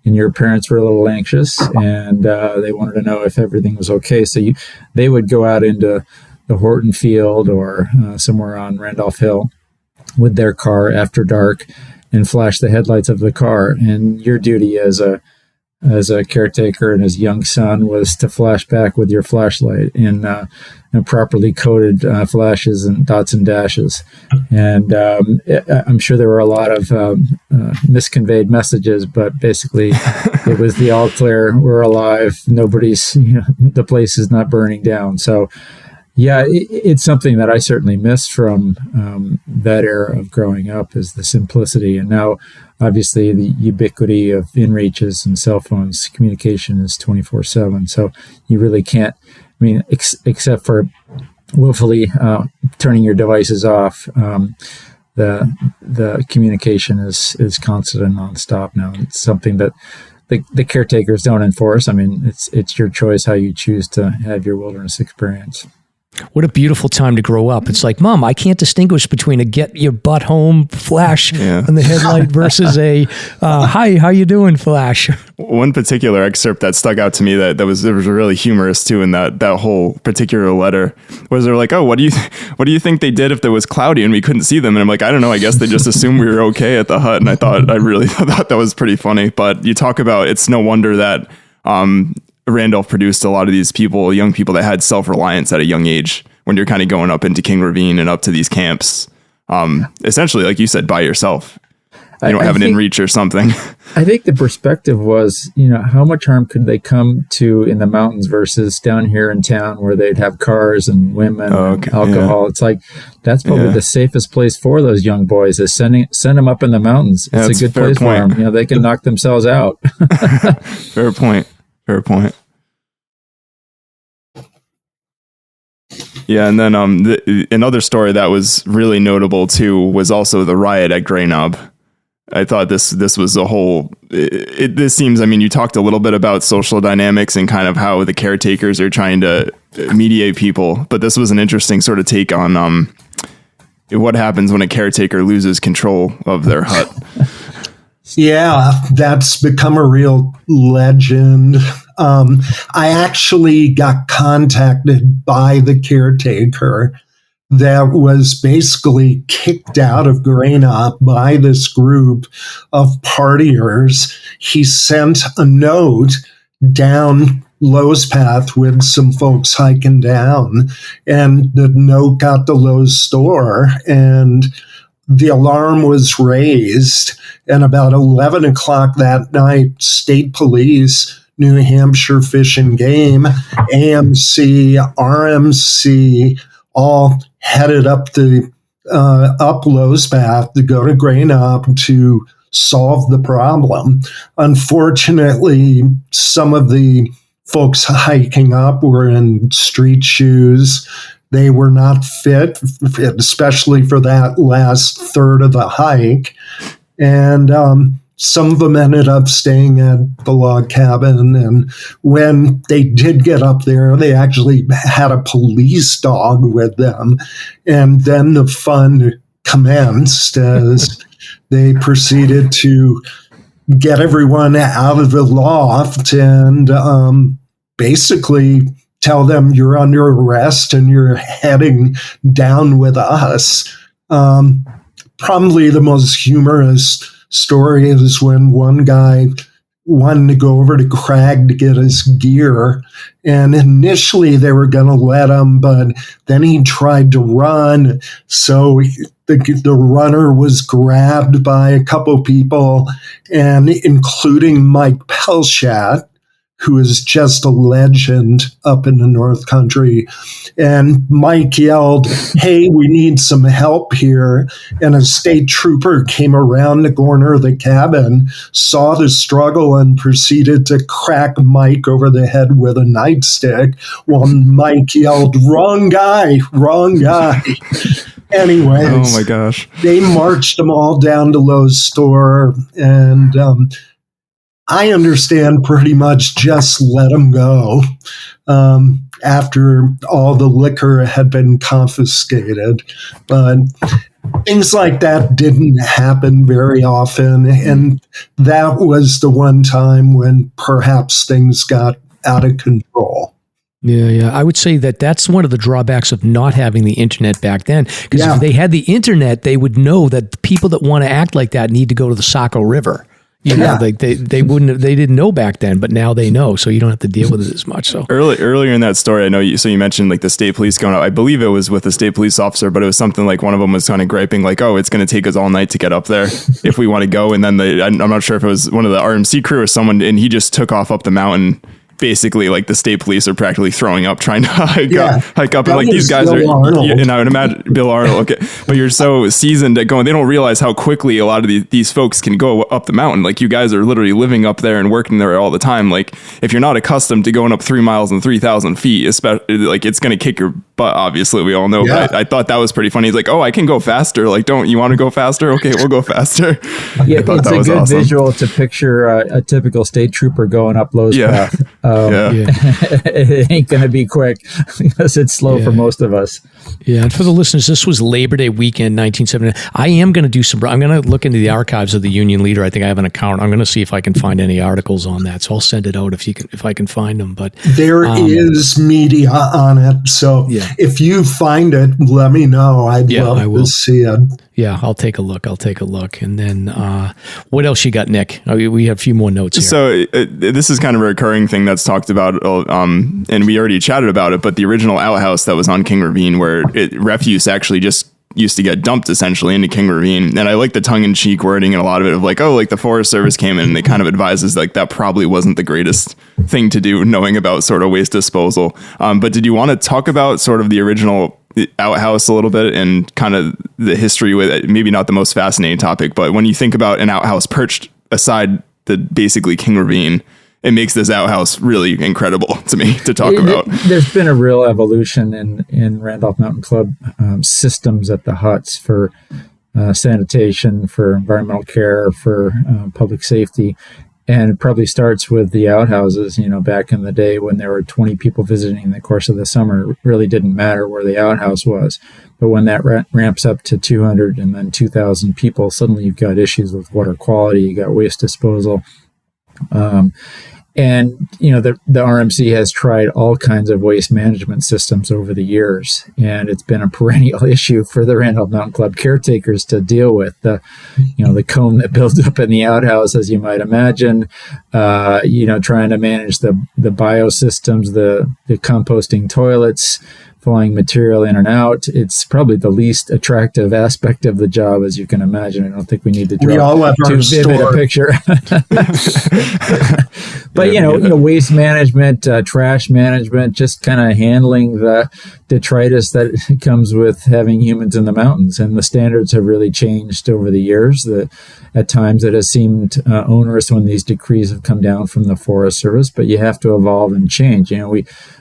And your parents were a little anxious, and they wanted to know if everything was okay. So they would go out into the Horton Field or somewhere on Randolph Hill with their car after dark and flash the headlights of the car. And your duty as a caretaker and his young son was to flash back with your flashlight in properly coded flashes and dots and dashes. And I'm sure there were a lot of misconveyed messages, but basically it was the all clear, we're alive, nobody's, the place is not burning down. So yeah, it's something that I certainly miss from that era of growing up, is the simplicity. And now, obviously, the ubiquity of inReaches and cell phones, communication is 24/7. So you really can't, except for willfully turning your devices off, the communication is constant and nonstop now. It's something that the caretakers don't enforce. It's your choice how you choose to have your wilderness experience.
What a beautiful time to grow up. It's like, Mom, I can't distinguish between a get your butt home flash on the headlight versus a hi, how you doing flash.
One particular excerpt that stuck out to me that was really humorous too in that whole particular letter was they're like, oh, what do you think they did if it was cloudy and we couldn't see them? And I'm like, I don't know, I guess they just assumed we were okay at the hut. And I really thought that was pretty funny. But you talk about, it's no wonder that Randolph produced a lot of these people, young people that had self-reliance at a young age when you're kind of going up into King Ravine and up to these camps. Essentially, like you said, by yourself. You don't have an inReach or something.
I think the perspective was, how much harm could they come to in the mountains versus down here in town where they'd have cars and women and alcohol. Yeah. It's like, that's probably the safest place for those young boys, is send them up in the mountains. It's a good place for them. They can knock themselves out.
Fair point. Yeah, and then another story that was really notable too was also the riot at Grey Knob. I thought this was a whole. This seems. I mean, you talked a little bit about social dynamics and kind of how the caretakers are trying to mediate people, but this was an interesting sort of take on what happens when a caretaker loses control of their hut.
Yeah, that's become a real legend. I actually got contacted by the caretaker that was basically kicked out of Grey Knob by this group of partiers. He sent a note down Lowe's Path with some folks hiking down, and the note got to Lowe's store, and the alarm was raised. And about 11 o'clock that night, state police, New Hampshire Fish and Game, AMC, RMC, all headed up up Lowe's Path to go to Grey Knob to solve the problem. Unfortunately, some of the folks hiking up were in street shoes. They were not fit, especially for that last third of the hike. And some of them ended up staying at the log cabin. And when they did get up there, they actually had a police dog with them. And then the fun commenced as they proceeded to get everyone out of the loft and basically tell them you're under arrest and you're heading down with us. Probably the most humorous story is when one guy wanted to go over to Crag to get his gear, and initially they were going to let him, but then he tried to run, so the runner was grabbed by a couple people, and including Mike Pelchat, who is just a legend up in the North Country. And Mike yelled, "Hey, we need some help here." And a state trooper came around the corner of the cabin, saw the struggle, and proceeded to crack Mike over the head with a nightstick while Mike yelled, "Wrong guy, wrong guy." Anyways,
oh my gosh.
They marched them all down to Lowe's store, and I understand pretty much just let them go after all the liquor had been confiscated. But things like that didn't happen very often. And that was the one time when perhaps things got out of control.
Yeah. I would say that that's one of the drawbacks of not having the internet back then. Because if they had the internet, they would know that the people that want to act like that need to go to the Saco River. You know, they didn't know back then, but now they know, so you don't have to deal with it as much. So
earlier in that story, I know you mentioned like the state police going up. I believe it was with a state police officer, but it was something like one of them was kind of griping like, "Oh, it's going to take us all night to get up there if we want to go." And then I'm not sure if it was one of the RMC crew or someone, and he just took off up the mountain. Basically, like the state police are practically throwing up, trying to hike up, and like these guys
Bill Arnold.
and I would imagine Bill Arnold. Okay, but you're so seasoned at going, they don't realize how quickly a lot of these folks can go up the mountain. Like you guys are literally living up there and working there all the time. Like if you're not accustomed to going up 3 miles and 3,000 feet, especially like it's going to kick your butt. Obviously, we all know. Yeah. But I thought that was pretty funny. He's like, "Oh, I can go faster. Like, don't you want to go faster? Okay, we'll go faster."
Yeah, it's a good awesome visual to picture a typical state trooper going up Lowe's Path. It ain't going to be quick because it's slow for most of us.
Yeah, and for the listeners, this was Labor Day weekend, 1979. I am going to do I'm going to look into the archives of the Union Leader. I think I have an account. I'm going to see if I can find any articles on that. So I'll send it out if I can find them. But
there is media on it. So if you find it, let me know. I'd love to see it.
Yeah, I'll take a look. And then what else you got, Nick? We have a few more notes here.
So this is kind of a recurring thing that's talked about, and we already chatted about it, but the original outhouse that was on King Ravine where refuse actually just used to get dumped essentially into King Ravine. And I like the tongue-in-cheek wording and a lot of it of like, oh, like the Forest Service came in and they kind of advises like that probably wasn't the greatest thing to do knowing about sort of waste disposal. But did you want to talk about sort of the original outhouse a little bit and kind of the history with it? Maybe not the most fascinating topic, but when you think about an outhouse perched aside the basically King Ravine, it makes this outhouse really incredible to me to talk about.
There's been a real evolution in Randolph Mountain Club systems at the huts for sanitation, for environmental care, for public safety. And it probably starts with the outhouses. Back in the day when there were 20 people visiting in the course of the summer, it really didn't matter where the outhouse was. But when that ramps up to 200 and then 2,000 people, suddenly you've got issues with water quality, you got waste disposal. And, the RMC has tried all kinds of waste management systems over the years, and it's been a perennial issue for the Randolph Mountain Club caretakers to deal with. The comb that builds up in the outhouse, as you might imagine, trying to manage the biosystems, the composting toilets, flowing material in and out. It's probably the least attractive aspect of the job, as you can imagine. I don't think we need to draw too vivid a picture. But, waste management, trash management, just kind of handling the detritus that comes with having humans in the mountains. And the standards have really changed over the years. At times it has seemed onerous when these decrees have come down from the Forest Service, but you have to evolve and change.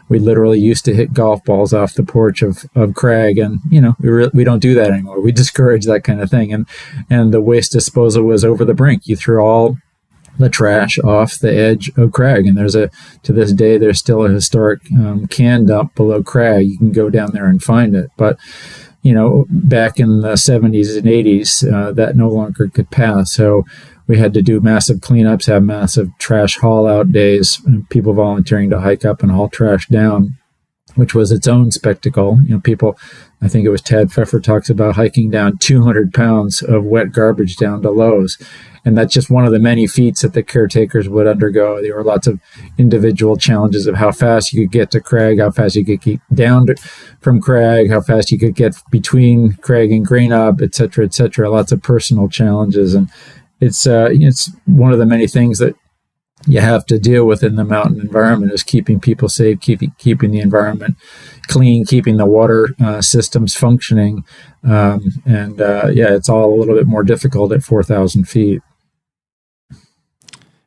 We literally used to hit golf balls off the porch of Crag, and we don't do that anymore. We discourage that kind of thing, and the waste disposal was over the brink. You threw all the trash off the edge of Crag, and to this day there's still a historic can dump below Crag. You can go down there and find it, but back in the 70s and 80s, that no longer could pass. So we had to do massive cleanups, have massive trash haul out days, and people volunteering to hike up and haul trash down, which was its own spectacle. People, I think it was Tad Pfeffer talks about hiking down 200 pounds of wet garbage down to Lowe's. And that's just one of the many feats that the caretakers would undergo. There were lots of individual challenges of how fast you could get to Crag, how fast you could keep down from Crag, how fast you could get between Crag and Greenup, et cetera, et cetera. Lots of personal challenges. And it's one of the many things that you have to deal with in the mountain environment is keeping people safe, keeping the environment clean, keeping the water systems functioning. It's all a little bit more difficult at 4,000 feet.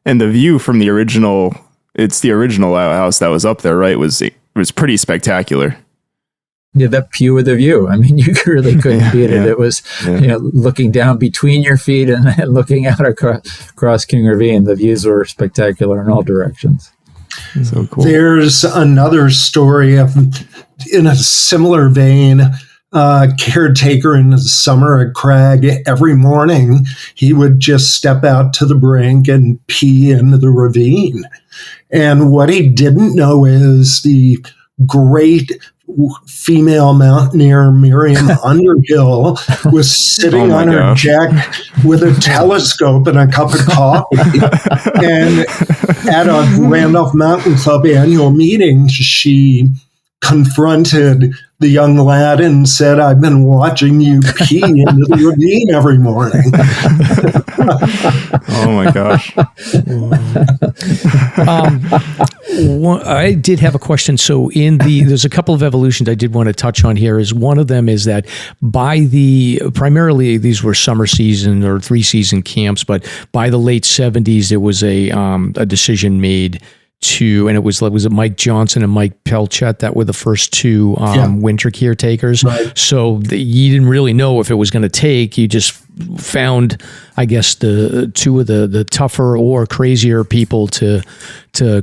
And the view from the original outhouse that was up there, right, was pretty spectacular.
Yeah, that view of the view. I mean, you really couldn't beat it. It was, looking down between your feet and looking out across King Ravine. The views were spectacular in all directions.
So cool.
There's another story in a similar vein. Caretaker in the summer at Crag, every morning he would just step out to the brink and pee into the ravine. And what he didn't know is the great female mountaineer Miriam Underhill was sitting on her deck with a telescope and a cup of coffee. And at a Randolph Mountain Club annual meeting, she confronted the young lad and said, "I've been watching you pee into the ravine every morning."
Oh my gosh.
I did have a question. So there's a couple of evolutions I did want to touch on here. One of them is that primarily these were summer season or 3-season camps, but by the late 70s, there was a decision made and it was Mike Johnson and Mike Pelchet that were the first two winter caretakers. Right. So you didn't really know if it was going to take. You just found, I guess, the two of the tougher or crazier people to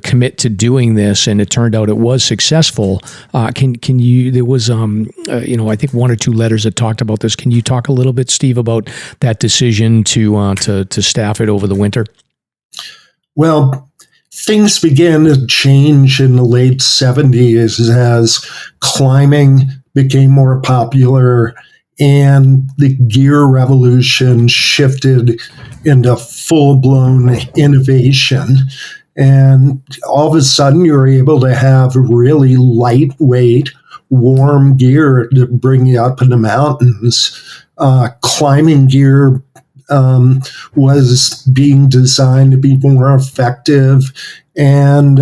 commit to doing this, and it turned out it was successful. Can you? There was I think 1 or 2 letters that talked about this. Can you talk a little bit, Steve, about that decision to staff it over the winter?
Well, things began to change in the late 70s as climbing became more popular and the gear revolution shifted into full-blown innovation. And all of a sudden, you're able to have really lightweight, warm gear to bring you up in the mountains. Climbing gear was being designed to be more effective. And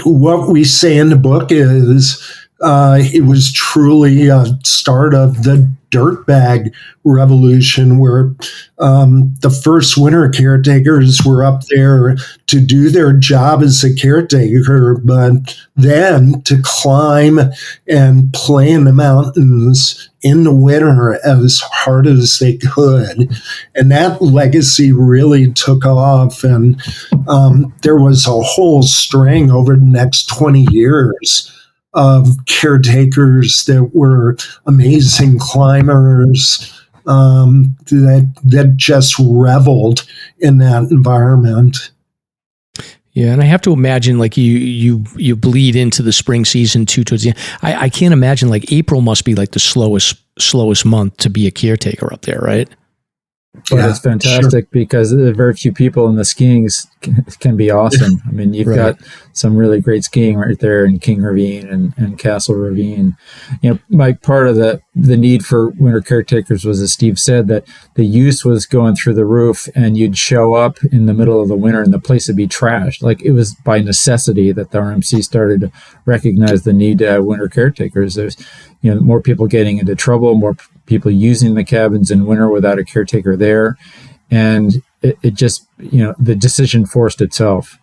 what we say in the book is It was truly a start of the dirtbag revolution, where the first winter caretakers were up there to do their job as a caretaker, but then to climb and play in the mountains in the winter as hard as they could. And that legacy really took off. And there was a whole string over the next 20 years of caretakers that were amazing climbers, that just reveled in that environment.
Yeah, and I have to imagine, like, you bleed into the spring season too towards the end. I can't imagine, like, April must be like the slowest month to be a caretaker up there, right?
But yeah, it's fantastic because very few people in the skiing can be awesome. I mean, you've got some really great skiing right there in King Ravine and Castle Ravine. You know, Mike, part of the need for winter caretakers was, as Steve said, that the use was going through the roof, and you'd show up in the middle of the winter and the place would be trashed. Like, it was by necessity that the RMC started to recognize the need to have winter caretakers. There's, you know, more people getting into trouble, more people using the cabins in winter without a caretaker there. And it just, you know, the decision forced itself.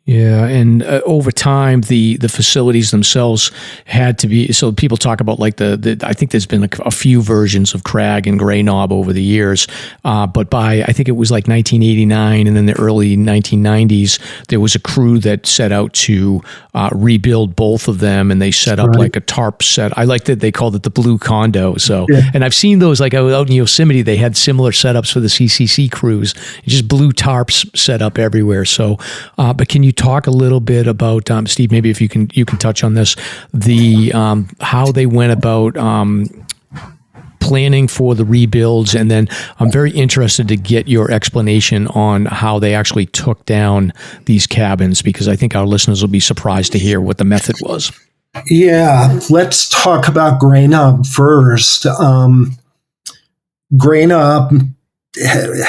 Yeah, and over time, the facilities themselves had to be. So people talk about, like, the I think there's been like a few versions of Crag and Grey Knob over the years, but by, I think it was like 1989 and then the early 1990s, there was a crew that set out to rebuild both of them, and they set up like a tarp set. I like that they called it the Blue Condo. So, and I've seen those, like, out in Yosemite, they had similar setups for the CCC crews, just blue tarps set up everywhere. So, but can you talk a little bit about, Steve, maybe if you can touch on this, the how they went about planning for the rebuilds, and then I'm very interested to get your explanation on how they actually took down these cabins, because I think our listeners will be surprised to hear what the method was.
Yeah, let's talk about Grey Knob first. Grey Knob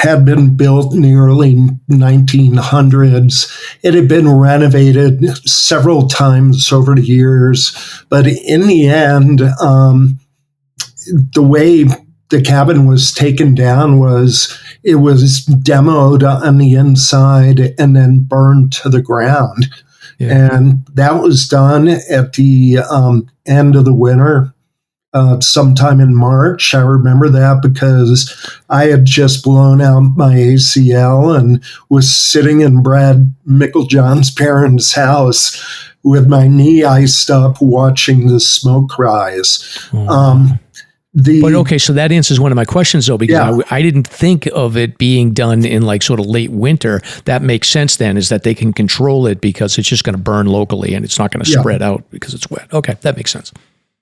had been built in the early 1900s. It had been renovated several times over the years, but in the end, the way the cabin was taken down was it was demoed on the inside and then burned to the ground. Yeah. And that was done at the end of the winter. Sometime in March. I remember that because I had just blown out my ACL and was sitting in Brad Meiklejohn's parents' house with my knee iced up watching the smoke rise.
But okay, so that answers one of my questions, though, because I didn't think of it being done in, like, sort of late winter. That makes sense then, is that they can control it because it's just going to burn locally and it's not going to spread out because it's wet. Okay, that makes sense.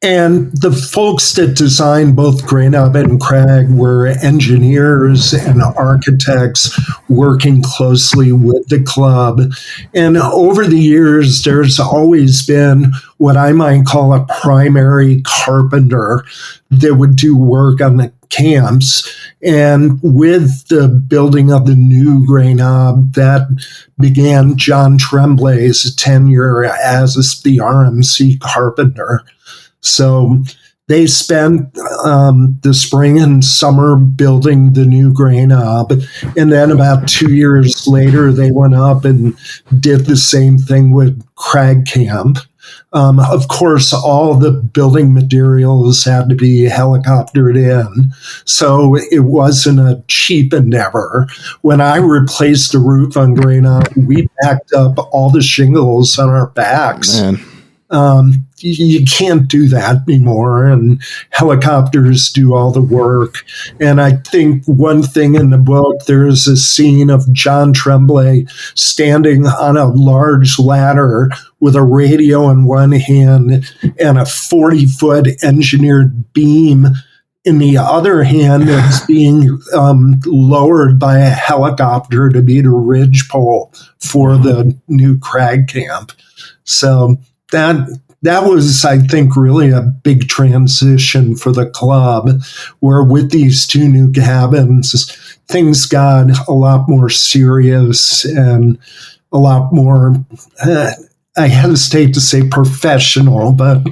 And the folks that designed both Grey Knob and Crag were engineers and architects working closely with the club. And over the years, there's always been what I might call a primary carpenter that would do work on the camps. And with the building of the new Grey Knob, that began John Tremblay's tenure as the RMC carpenter. So they spent the spring and summer building the new Grey Knob, and then about 2 years later, they went up and did the same thing with Crag Camp. Of course, all the building materials had to be helicoptered in, so it wasn't a cheap endeavor. When I replaced the roof on Grey Knob, we packed up all the shingles on our backs. You can't do that anymore, and helicopters do all the work. And I think one thing in the book, there's a scene of John Tremblay standing on a large ladder with a radio in one hand and a 40-foot engineered beam in the other hand that's being lowered by a helicopter to be the ridgepole for the new Crag Camp. So that was, I think, really a big transition for the club, where with these two new cabins, things got a lot more serious and a lot more, I hesitate to say professional, but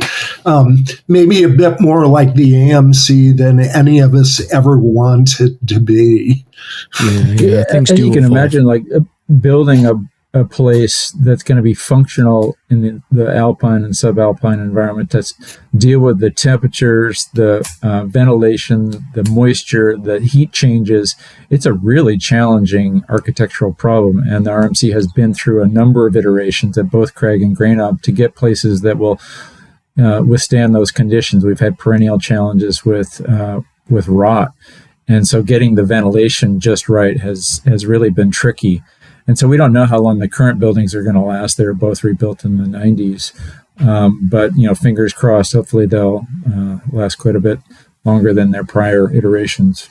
maybe a bit more like the AMC than any of us ever wanted to be.
Yeah, things do. You can imagine like building a place that's going to be functional in the alpine and subalpine environment, that's deal with the temperatures, the ventilation, the moisture, the heat changes. It's a really challenging architectural problem, and the RMC has been through a number of iterations at both Craig and Grenoble to get places that will withstand those conditions. We've had perennial challenges with rot, and so getting the ventilation just right has really been tricky. And so we don't know how long the current buildings are going to last. They were both rebuilt in the 90s. But, fingers crossed, hopefully they'll last quite a bit longer than their prior iterations.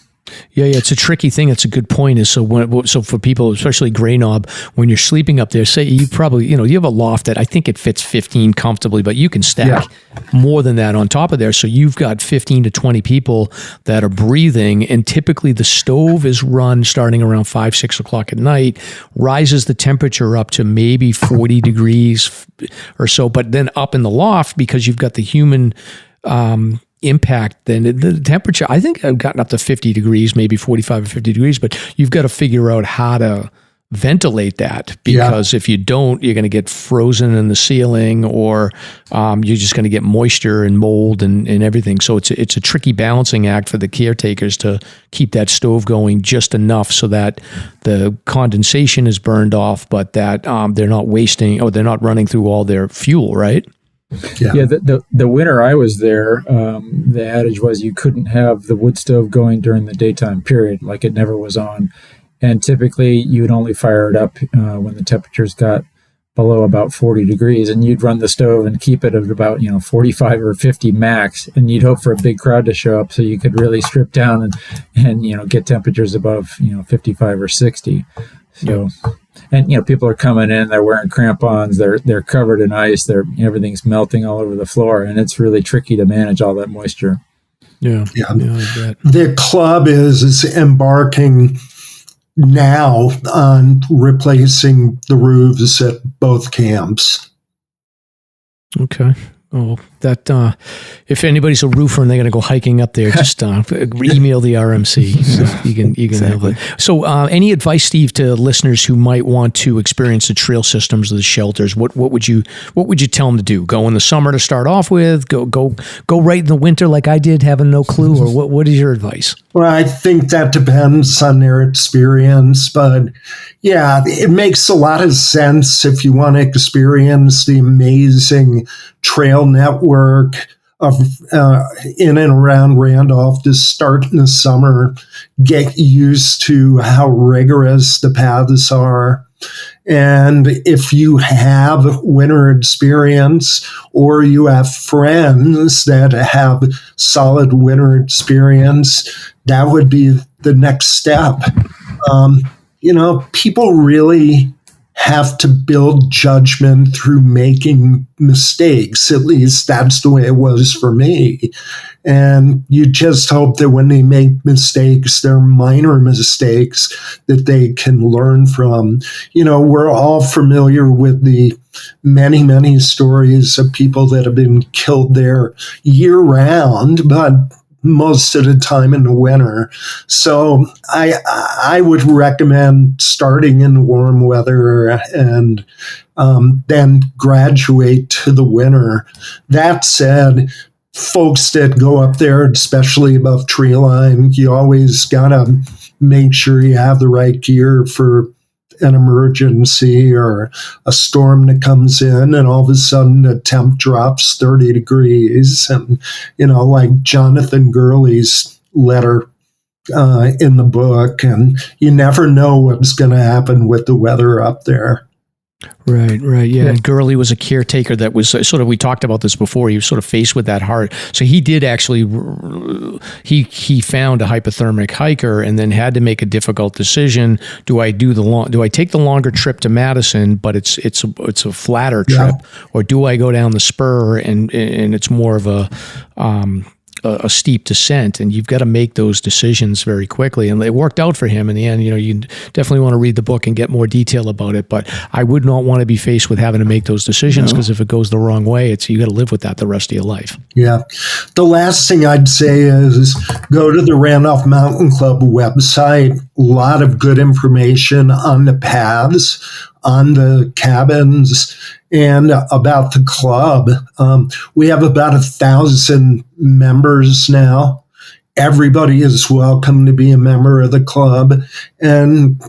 Yeah, it's a tricky thing. It's a good point. So for people, especially Grenoble, when you're sleeping up there, say you probably, you have a loft that I think it fits 15 comfortably, but you can stack more than that on top of there. So you've got 15 to 20 people that are breathing, and typically the stove is run starting around 5, 6 o'clock at night, rises the temperature up to maybe 40 degrees or so, but then up in the loft, because you've got the human impact, then the temperature, I think I've gotten up to 50 degrees, maybe 45 or 50 degrees, but you've got to figure out how to ventilate that, because if you don't, you're going to get frozen in the ceiling, or you're just going to get moisture and mold and everything. So it's a tricky balancing act for the caretakers to keep that stove going just enough so that the condensation is burned off, but that they're not wasting, or they're not running through all their fuel, right?
Yeah, the winter I was there, the adage was you couldn't have the wood stove going during the daytime period, like it never was on. And typically you would only fire it up when the temperatures got below about 40 degrees, and you'd run the stove and keep it at about 45 or 50 max, and you'd hope for a big crowd to show up so you could really strip down and get temperatures above 55 or 60. So. And people are coming in, they're wearing crampons, they're covered in ice, everything's melting all over the floor, and it's really tricky to manage all that moisture.
Yeah.
The club is embarking now on replacing the roofs at both camps.
Okay. Oh, that if anybody's a roofer and they're going to go hiking up there, just email the RMC. So you can exactly. Have it. So, any advice, Steve, to listeners who might want to experience the trail systems of the shelters? What would you tell them to do? Go in the summer to start off with. Go right in the winter like I did, having no clue. Or what is your advice?
Well, I think that depends on their experience, but yeah, it makes a lot of sense if you want to experience the amazing trail network of in and around Randolph to start in the summer, get used to how rigorous the paths are. And if you have winter experience, or you have friends that have solid winter experience, that would be the next step. People really have to build judgment through making mistakes. At least that's the way it was for me. And you just hope that when they make mistakes, they're minor mistakes that they can learn from. We're all familiar with the many, many stories of people that have been killed there year round, but most of the time in the winter. So I would recommend starting in warm weather and then graduate to the winter. That said, folks that go up there, especially above tree line, you always got to make sure you have the right gear for an emergency or a storm that comes in, and all of a sudden the temp drops 30 degrees. And, like Jonathan Gurley's letter in the book, and you never know what's going to happen with the weather up there.
Right, yeah. And Gurley was a caretaker that was sort of, we talked about this before, he was sort of faced with that hard. So he did actually, he found a hypothermic hiker and then had to make a difficult decision. Do I take the longer trip to Madison, but it's a flatter trip, or do I go down the spur and it's more of a a steep descent, and you've got to make those decisions very quickly. And it worked out for him in the end. You definitely want to read the book and get more detail about it. But I would not want to be faced with having to make those decisions, because if it goes the wrong way, you got to live with that the rest of your life.
Yeah. The last thing I'd say is go to the Randolph Mountain Club website. A lot of good information on the paths, on the cabins, and about the club. We have about 1,000 members now. Everybody is welcome to be a member of the club. And,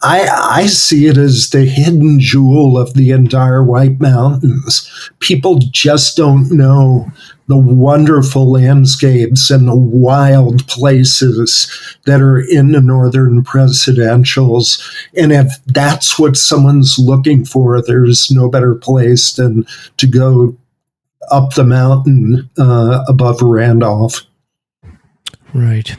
I see it as the hidden jewel of the entire White Mountains. People just don't know the wonderful landscapes and the wild places that are in the Northern Presidentials. And if that's what someone's looking for, there's no better place than to go up the mountain above Randolph.
Right.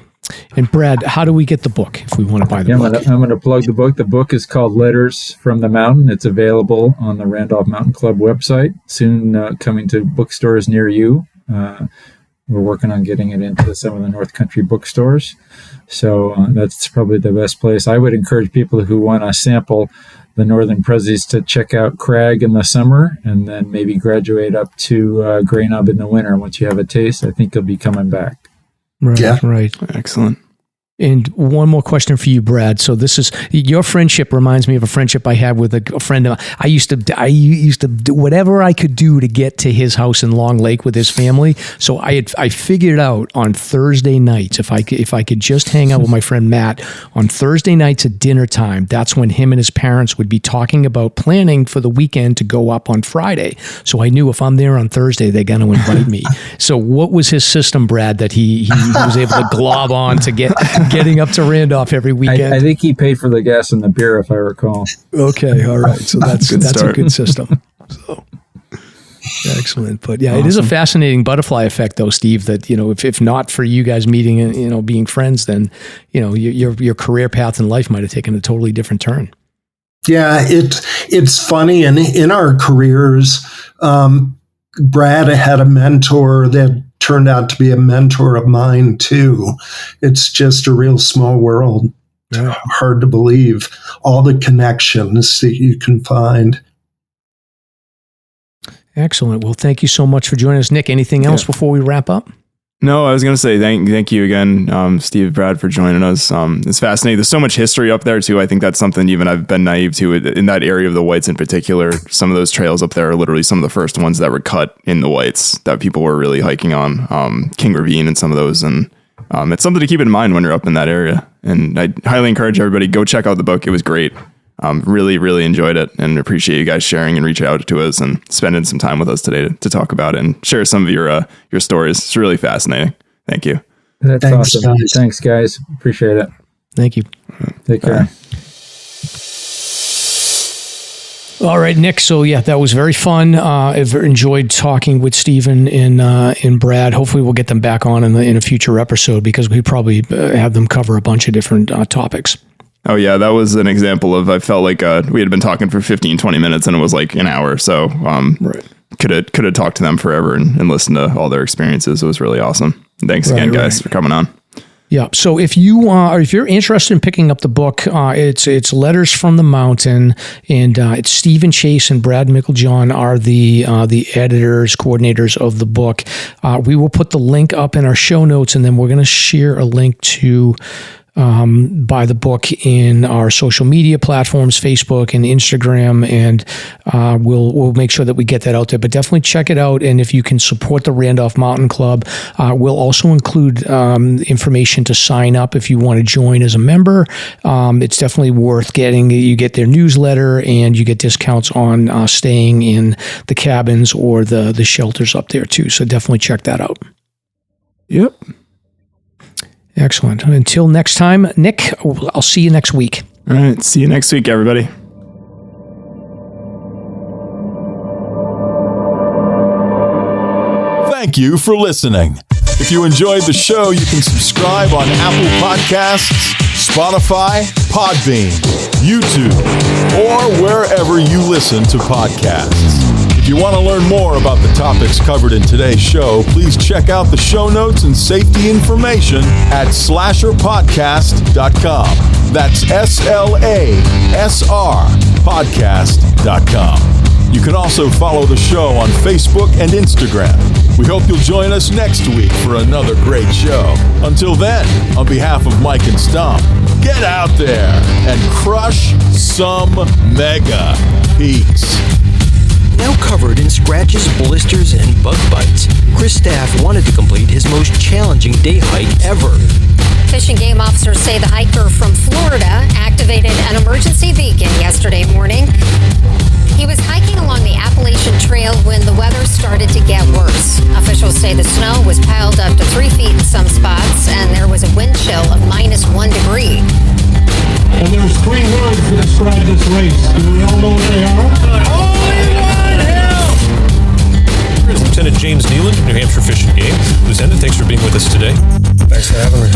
And Brad, how do we get the book if we want to buy the book?
I'm going to plug the book. The book is called Letters from the Mountain. It's available on the Randolph Mountain Club website, soon coming to bookstores near you. We're working on getting it into some of the North Country bookstores. So that's probably the best place. I would encourage people who want to sample the Northern Prezzies to check out Crag in the summer, and then maybe graduate up to Grey Knob in the winter. Once you have a taste, I think you'll be coming back.
Right,
yeah.
Right.
Excellent.
And one more question for you, Brad. So this is, your friendship reminds me of a friendship I had with a friend of mine. I used to do whatever I could do to get to his house in Long Lake with his family. So I figured out on Thursday nights, if I could just hang out with my friend Matt on Thursday nights at dinner time, that's when him and his parents would be talking about planning for the weekend to go up on Friday. So I knew if I'm there on Thursday, they're going to invite me. So what was his system, Brad, that he was able to glob on to getting up to Randolph every weekend?
I think he paid for the gas and the beer, if I recall.
Okay, all right. So that's a good system. So excellent. But yeah, awesome. It is a fascinating butterfly effect, though, Steve. That if not for you guys meeting and being friends, then your career path in life might have taken a totally different turn.
Yeah, it's funny, and in our careers, Brad had a mentor that turned out to be a mentor of mine too. It's just a real small world. Yeah. Hard to believe all the connections that you can find. Excellent. Well, thank you so much for joining us, Nick. Anything else before we wrap up?
No, I was going to say thank you again, Steve, Brad, for joining us. It's fascinating. There's so much history up there, too. I think that's something even I've been naive to in that area of the Whites in particular. Some of those trails up there are literally some of the first ones that were cut in the Whites that people were really hiking on, King Ravine and some of those. And it's something to keep in mind when you're up in that area. And I highly encourage everybody, go check out the book. It was great. Really, really enjoyed it, and appreciate you guys sharing and reaching out to us and spending some time with us today to talk about it and share some of your stories. It's really fascinating. Thank you.
That's awesome. Guys. Thanks, guys. Appreciate it.
Thank you.
Take care.
All right, Nick. So yeah, that was very fun. I've enjoyed talking with Stephen and Brad. Hopefully we'll get them back on in a future episode, because we probably have them cover a bunch of different topics.
Oh, yeah, that was an example of, I felt like we had been talking for 15, 20 minutes and it was like an hour. So right. Could have talked to them forever and listened to all their experiences. It was really awesome. Thanks again, guys, for coming on.
Yeah. So if you're interested in picking up the book, it's Letters from the Mountain, and it's Stephen Chase and Brad Meiklejohn are the editors, coordinators of the book. We will put the link up in our show notes, and then we're going to share a link to buy the book in our social media platforms, Facebook and Instagram, and we'll make sure that we get that out there. But definitely check it out, and if you can support the Randolph Mountain Club, we'll also include information to sign up if you want to join as a member. It's definitely worth getting. You get their newsletter, and you get discounts on staying in the cabins or the shelters up there too. So definitely check that out.
Yep.
Excellent. Until next time, Nick, I'll see you next week.
All right. See you next week, everybody.
Thank you for listening. If you enjoyed the show, you can subscribe on Apple Podcasts, Spotify, Podbean, YouTube, or wherever you listen to podcasts. If you want to learn more about the topics covered in today's show, please check out the show notes and safety information at slasherpodcast.com. That's SLASR podcast.com. You can also follow the show on Facebook and Instagram. We hope you'll join us next week for another great show. Until then, on behalf of Mike and Stomp, get out there and crush some mega peaks.
Now covered in scratches, blisters, and bug bites, Chris Staff wanted to complete his most challenging day hike ever.
Fish and Game officers say the hiker from Florida activated an emergency beacon yesterday morning. He was hiking along the Appalachian Trail when the weather started to get worse. Officials say the snow was piled up to 3 feet in some spots, and there was a wind chill of -1 degree.
And there's 3 words to describe this race. Do we all know what they are? Only one hell!
Here's Lieutenant James Nealon, New Hampshire Fish and Game. Lieutenant, thanks for being with us today.
Thanks for having me.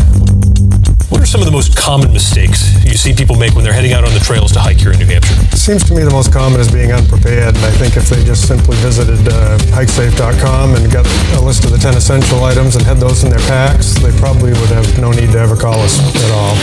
What are some of the most common mistakes you see people make when they're heading out on the trails to hike here in New Hampshire?
It seems to me the most common is being unprepared, and I think if they just simply visited hikesafe.com and got a list of the 10 essential items and had those in their packs, they probably would have no need to ever call us at all.